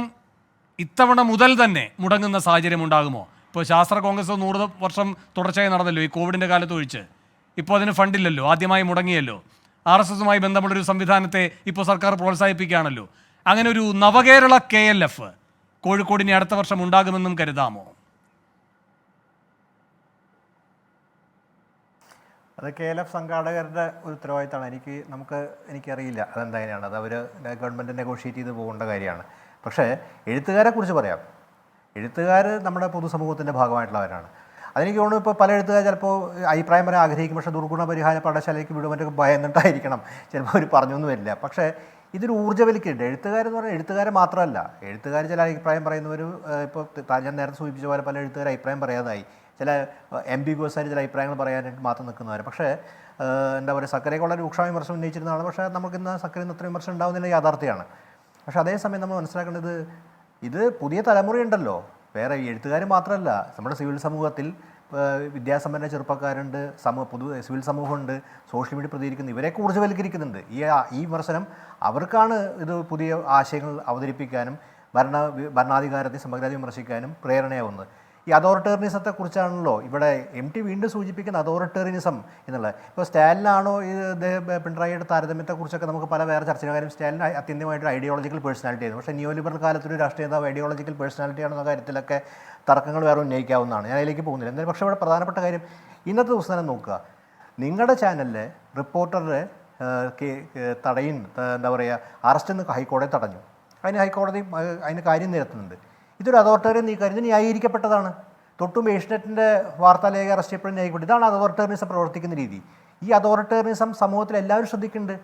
ഇത്തവണ മുതൽ തന്നെ മുടങ്ങുന്ന സാഹചര്യം ഉണ്ടാകുമോ? ഇപ്പോൾ ശാസ്ത്ര കോൺഗ്രസ് 100 വർഷം തുടർച്ചയായി നടന്നല്ലോ, ഈ കോവിഡിൻ്റെ കാലത്ത് ഒഴിച്ച്. ഇപ്പോൾ അതിന് ഫണ്ടില്ലല്ലോ, ആദ്യമായി മുടങ്ങിയല്ലോ. RSS-മായി ബന്ധമുള്ളൊരു സംവിധാനത്തെ ഇപ്പോൾ സർക്കാർ പ്രോത്സാഹിപ്പിക്കുകയാണല്ലോ. അങ്ങനെ ഒരു നവകേരള KLF കോഴിക്കോടിന് അടുത്ത വർഷം ഉണ്ടാകുമെന്നും കരുതാമോ? അത് KLF സംഘാടകരുടെ ഒരു ഉത്തരവാദിത്തമാണ്. എനിക്കറിയില്ല അതെന്തായാലാണ്. അത് അവർ ഗവൺമെൻറ് നെഗോഷിയേറ്റ് ചെയ്ത് പോകേണ്ട കാര്യമാണ്. പക്ഷേ എഴുത്തുകാരെ കുറിച്ച് പറയാം. എഴുത്തുകാർ നമ്മുടെ പൊതുസമൂഹത്തിൻ്റെ ഭാഗമായിട്ടുള്ളവരാണ്. അതെനിക്ക് തോന്നുന്നു ഇപ്പോൾ പല എഴുത്തുകാർ ചിലപ്പോൾ അഭിപ്രായം പറയാൻ ആഗ്രഹിക്കും, പക്ഷേ ദുർഗുണ പരിഹാര പാഠശാലയ്ക്ക് വിടുമറ്റൊക്കെ ഭയന്നിട്ടായിരിക്കണം ചിലപ്പോൾ അവർ പറഞ്ഞൊന്നും വരില്ല. പക്ഷേ ഇതൊരു ഊർജ്ജവലിക്കുന്നുണ്ട്. എഴുത്തുകാരെന്ന് പറഞ്ഞാൽ എഴുത്തുകാരെ മാത്രമല്ല, എഴുത്തുകാർ ചില അഭിപ്രായം പറയുന്നവർ ഇപ്പോൾ ഞാൻ നേരത്തെ സൂചിപ്പിച്ച പോലെ പല എഴുത്തുകാർ അഭിപ്രായം പറയാതായി, ചില ambiguous ആയിട്ട് ചില അഭിപ്രായങ്ങൾ പറയാനായിട്ട് മാത്രം നിൽക്കുന്നവർ. പക്ഷേ എന്താ പറയുക, സക്കറിയൊക്കെ വളരെ രൂക്ഷമായ വിമർശനം ഉന്നയിച്ചിരുന്നതാണ്. പക്ഷേ നമുക്കിന്ന് സക്കറിയിൽ നിന്ന് അത്ര വിമർശനം ഉണ്ടാകുന്നതിന് യാഥാർത്ഥ്യമാണ്. പക്ഷേ അതേസമയം നമ്മൾ മനസ്സിലാക്കേണ്ടത് ഇത് പുതിയ തലമുറയുണ്ടല്ലോ, വേറെ എഴുത്തുകാർ മാത്രമല്ല, നമ്മുടെ സിവിൽ സമൂഹത്തിൽ വിദ്യാസമ്പന്ന ചെറുപ്പക്കാരുണ്ട്, സിവിൽ സമൂഹമുണ്ട്, സോഷ്യൽ മീഡിയ പ്രതികരിക്കുന്ന ഇവരെയൊക്കെ ഊർജ്ജവൽക്കരിക്കുന്നുണ്ട്. ഈ വിമർശനം അവർക്കാണ് ഇത് പുതിയ ആശയങ്ങൾ അവതരിപ്പിക്കാനും ഭരണാധികാരത്തെ സമഗ്രത വിമർശിക്കാനും പ്രേരണയാവുന്നത്. ഈ അതോറിറ്റേറിയനിസത്തെക്കുറിച്ചാണല്ലോ ഇവിടെ MT വീണ്ടും സൂചിപ്പിക്കുന്ന അതോറിറ്റേറിയനിസം എന്നുള്ളത്. ഇപ്പോൾ സ്റ്റാലിനാണോ ഇത് പിണറായിയുടെ താരതമ്യത്തെക്കുറിച്ചൊക്കെ നമുക്ക് പല വേറെ ചർച്ചയുടെ കാര്യം. സ്റ്റാലിൻ അത്യന്തമായിട്ട് ഐഡിയോളജിക്കൽ പേഴ്സണാലിറ്റി ആയിരുന്നു. പക്ഷേ നിയോ ലിബറൽ കാലത്തൊരു രാഷ്ട്രീയ നേതാവ് ഐഡിയോളജിക്കൽ പേഴ്സണാലിറ്റി ആണെന്ന കാര്യത്തിലൊക്കെ തർക്കങ്ങൾ വേറെ ഉന്നയിക്കാവുന്നതാണ്. ഞാൻ അതിലേക്ക് പോകുന്നില്ല. എന്തായാലും പക്ഷേ ഇവിടെ പ്രധാനപ്പെട്ട കാര്യം ഇന്നത്തെ ദിവസം തന്നെ നോക്കുക, നിങ്ങളുടെ ചാനലിലെ റിപ്പോർട്ടറുടെ എന്താ പറയുക, അറസ്റ്റ് നിന്ന് ഹൈക്കോടതി തടഞ്ഞു. അതിന് കാര്യം നിരത്തുന്നുണ്ട്. ഇതൊരു അതോറിറ്റേറിയൻ നീക്കം, ഇത് ന്യായീകരിക്കപ്പെട്ടതാണ്. തൊട്ടും ഏഷ്യനെറ്റിൻ്റെ വാർത്താലേഖ അറസ്റ്റ് ചെയ്യപ്പെടുന്ന ന്യായീകരിക്കപ്പെട്ടു. ഇതാണ് അതോറിറ്റേറിയനിസം പ്രവർത്തിക്കുന്ന രീതി. ഈ അതോറിറ്റേറിയനിസം സമൂഹത്തിൽ എല്ലാവരും ശ്രദ്ധിക്കുന്നുണ്ട്.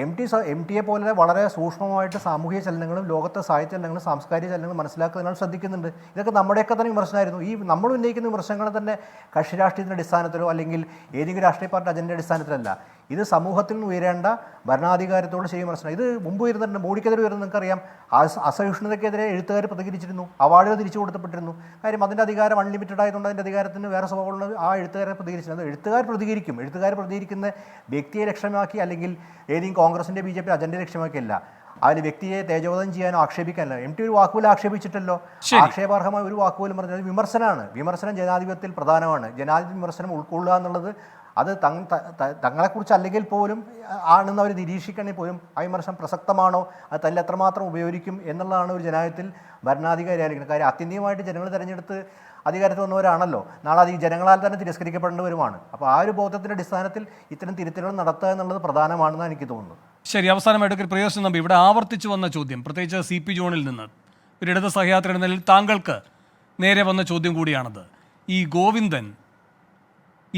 MTയെ പോലെ വളരെ സൂക്ഷ്മമായിട്ട് സാമൂഹിക ചലനങ്ങളും ലോകത്തെ സാഹിത്യ ചലനങ്ങളും സാംസ്കാരിക ചലനങ്ങളും മനസ്സിലാക്കുന്നതിനാണ് ശ്രദ്ധിക്കുന്നുണ്ട്. ഇതൊക്കെ നമ്മുടെയൊക്കെ തന്നെ വിമർശനമായിരുന്നു. ഈ നമ്മൾ ഉന്നയിക്കുന്ന വിമർശനങ്ങൾ തന്നെ കക്ഷി രാഷ്ട്രീയത്തിൻ്റെ അടിസ്ഥാനത്തിലോ അല്ലെങ്കിൽ ഏതെങ്കിലും രാഷ്ട്രീയ പാർട്ടി അജണ്ട അടിസ്ഥാനത്തിലല്ല. ഇത് സമൂഹത്തിൽ നിന്ന് ഉയരേണ്ട ഭരണാധികാരത്തോട് ചെയ്യുന്ന വിമർശനം. ഇത് മുമ്പ് ഉയർന്നിട്ടുണ്ട്, മോഡിക്കെതിരെ ഉയർന്ന് നിങ്ങൾക്കറിയാം. അസഹിഷ്ണുതയ്ക്കെതിരെ എഴുത്തുകാർ പ്രതികരിച്ചിരുന്നു, അവാർഡുകൾ തിരിച്ചു കൊടുത്തപ്പെട്ടിരുന്നു. കാര്യം അതിൻ്റെ അധികാരം അൺലിമിറ്റഡ് ആയതുകൊണ്ട് അതിൻ്റെ അധികാരത്തിന് വേറെ സ്വഭാവമുള്ള ആ എഴുത്തുകാരെ പ്രതികരിച്ചിരുന്നത്. എഴുത്തുകാർ പ്രതികരിക്കുന്ന വ്യക്തിയെ ലക്ഷ്യമാക്കി അല്ലെങ്കിൽ ഏതെങ്കിലും കോൺഗ്രസിൻ്റെ BJP അജണ്ട ലക്ഷ്യമാക്കിയല്ല. അതിന് വ്യക്തിയെ തേജോവധം ചെയ്യാനോ ആക്ഷേപിക്കാനോ. MT ഒരു വാക്കുപോലും ആക്ഷേപിച്ചിട്ടല്ലോ. ആക്ഷേപാർഹമായ ഒരു വാക്കുപോലും പറഞ്ഞത് വിമർശനമാണ്. വിമർശനം ജനാധിപത്യത്തിൽ പ്രധാനമാണ്. ജനാധിപത്യ വിമർശനം ഉൾക്കൊള്ളുക എന്നുള്ളത് അത് തങ്ങളെക്കുറിച്ച് അല്ലെങ്കിൽ പോലും ആണെന്ന് അവർ നിരീക്ഷിക്കണമെങ്കിൽ പോലും ആ വിമർശനം പ്രസക്തമാണോ, അത് തല്ലിൽ എത്രമാത്രം ഉപയോഗിക്കും എന്നുള്ളതാണ് ഒരു ജനാധിപത്യത്തിൽ ഭരണാധികാരി ആയിരിക്കുന്നത്. കാര്യം ആത്യന്തികമായിട്ട് ജനങ്ങൾ തിരഞ്ഞെടുത്ത് അധികാരത്തിൽ വന്നവരാണല്ലോ. നാളെ അത് ഈ ജനങ്ങളാൽ തന്നെ തിരസ്കരിക്കപ്പെടേണ്ടവരുമാണ്. അപ്പോൾ ആ ഒരു ബോധത്തിൻ്റെ അടിസ്ഥാനത്തിൽ ഇത്തരം തിരുത്തലുകൾ നടത്തുക എന്നുള്ളത് പ്രധാനമാണെന്നാണ് എനിക്ക് തോന്നുന്നത്. ശരി, അവസാനമായിട്ട് പ്രിയോഷൻ നമ്പി ഇവിടെ ആവർത്തിച്ചു വന്ന ചോദ്യം, പ്രത്യേകിച്ച് CP ജോണിൽ നിന്ന് ഒരു ഇടത് സഹയാത്രി എന്ന നിലയിൽ താങ്കൾക്ക് നേരെ വന്ന ചോദ്യം കൂടിയാണത്. ഈ ഗോവിന്ദൻ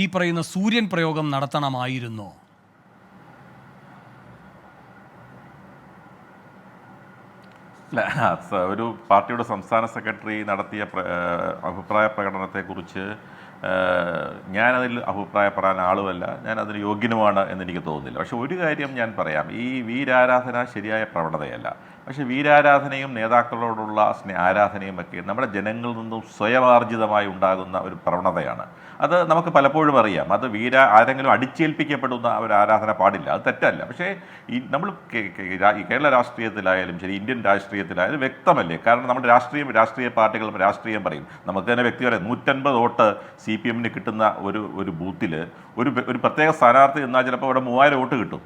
ഈ പറയുന്ന സൂര്യൻ പ്രയോഗം നടത്തണമായിരുന്നോ? അല്ല, ഒരു പാർട്ടിയുടെ സംസ്ഥാന സെക്രട്ടറി നടത്തിയ അഭിപ്രായ പ്രകടനത്തെക്കുറിച്ച് ഞാനതിൽ അഭിപ്രായപ്പെടാൻ ആളുമല്ല, ഞാൻ അതിന് യോഗ്യനുമാണ് എന്നെനിക്ക് തോന്നുന്നില്ല. പക്ഷെ ഒരു കാര്യം ഞാൻ പറയാം, ഈ വീരാരാധന ശരിയായ പ്രവണതയല്ല. പക്ഷേ വീരാരാധനയും നേതാക്കളോടുള്ള ആരാധനയും ഒക്കെ നമ്മുടെ ജനങ്ങളിൽ നിന്നും സ്വയമാർജിതമായി ഉണ്ടാകുന്ന ഒരു പ്രവണതയാണ്. അത് നമുക്ക് പലപ്പോഴും അറിയാം. അത് ആരെങ്കിലും അടിച്ചേൽപ്പിക്കപ്പെടുന്ന ഒരു ആരാധന പാടില്ല, അത് തെറ്റല്ല. പക്ഷേ ഈ നമ്മൾ കേരള രാഷ്ട്രീയത്തിലായാലും ശരി, ഇന്ത്യൻ രാഷ്ട്രീയത്തിലായാലും വ്യക്തമല്ലേ? കാരണം നമ്മുടെ രാഷ്ട്രീയ പാർട്ടികൾ രാഷ്ട്രീയം പറയും. നമുക്ക് തന്നെ വ്യക്തിപരം 150 വോട്ട് CPM-ന് കിട്ടുന്ന ഒരു ബൂത്തിൽ ഒരു പ്രത്യേക സ്ഥാനാർത്ഥി എന്നാൽ ചിലപ്പോൾ അവിടെ 3000 വോട്ട് കിട്ടും.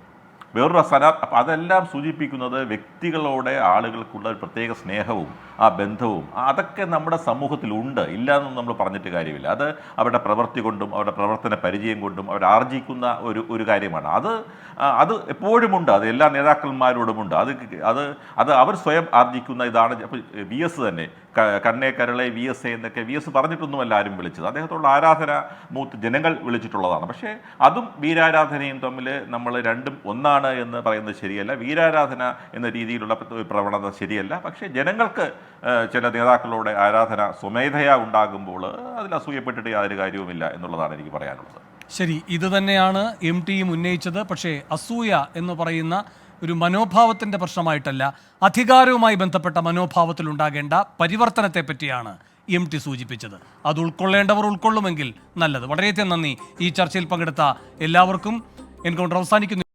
വേറൊരു അപ്പം അതെല്ലാം സൂചിപ്പിക്കുന്നത് വ്യക്തികളോടെ ആളുകൾക്കുള്ള ഒരു പ്രത്യേക സ്നേഹവും ആ ബന്ധവും അതൊക്കെ നമ്മുടെ സമൂഹത്തിലുണ്ട്, ഇല്ല എന്നൊന്നും നമ്മൾ പറഞ്ഞിട്ട് കാര്യമില്ല. അത് അവരുടെ പ്രവൃത്തി കൊണ്ടും അവരുടെ പ്രവർത്തന പരിചയം കൊണ്ടും അവർ ആർജിക്കുന്ന ഒരു കാര്യമാണ്. അത് എപ്പോഴുമുണ്ട്, അത് എല്ലാ നേതാക്കന്മാരോടുമുണ്ട്. അത് അവർ സ്വയം ആർജിക്കുന്ന ഇതാണ്. അപ്പോൾ VS തന്നെ കണ്ണേ കരളെ VS എന്നൊക്കെ VS പറഞ്ഞിട്ടൊന്നുമല്ല ആരും വിളിച്ചത്. അദ്ദേഹത്തോടുള്ള ആരാധന ജനങ്ങൾ വിളിച്ചിട്ടുള്ളതാണ്. പക്ഷേ അതും വീരാരാധനയും തമ്മിൽ നമ്മൾ രണ്ടും ഒന്നാണ് ആണ് എന്ന് പറയുന്നത് ശരിയല്ല, വീരാരാധന എന്ന രീതിയിലുള്ള ഒരു പ്രവണത ശരിയല്ല. പക്ഷേ ജനങ്ങൾക്ക് ചില നേതാക്കളോട് ആരാധന സ്വമേധയാ ഉണ്ടാകുമ്പോൾ അതിൽ അസൂയപ്പെട്ടിട്ട് യാതൊരു കാര്യവുമില്ല എന്നുള്ളതാണ് എനിക്ക് പറയാനുള്ളത്. ശരി, ഇത് തന്നെയാണ് എം ടിയും ഉന്നയിച്ചത്. പക്ഷേ അസൂയ എന്ന് പറയുന്ന ഒരു മനോഭാവത്തിൻ്റെ പ്രശ്നമായിട്ടല്ല, അധികാരവുമായി ബന്ധപ്പെട്ട മനോഭാവത്തിൽ ഉണ്ടാകേണ്ട പരിവർത്തനത്തെ പറ്റിയാണ് എം ടി സൂചിപ്പിച്ചത്. അത് ഉൾക്കൊള്ളേണ്ടവർ ഉൾക്കൊള്ളുമെങ്കിൽ നല്ലത്. വളരെയധികം നന്ദി ഈ ചർച്ചയിൽ പങ്കെടുത്ത എല്ലാവർക്കും. എൻകൗണ്ടർ അവസാനിക്കുന്നു.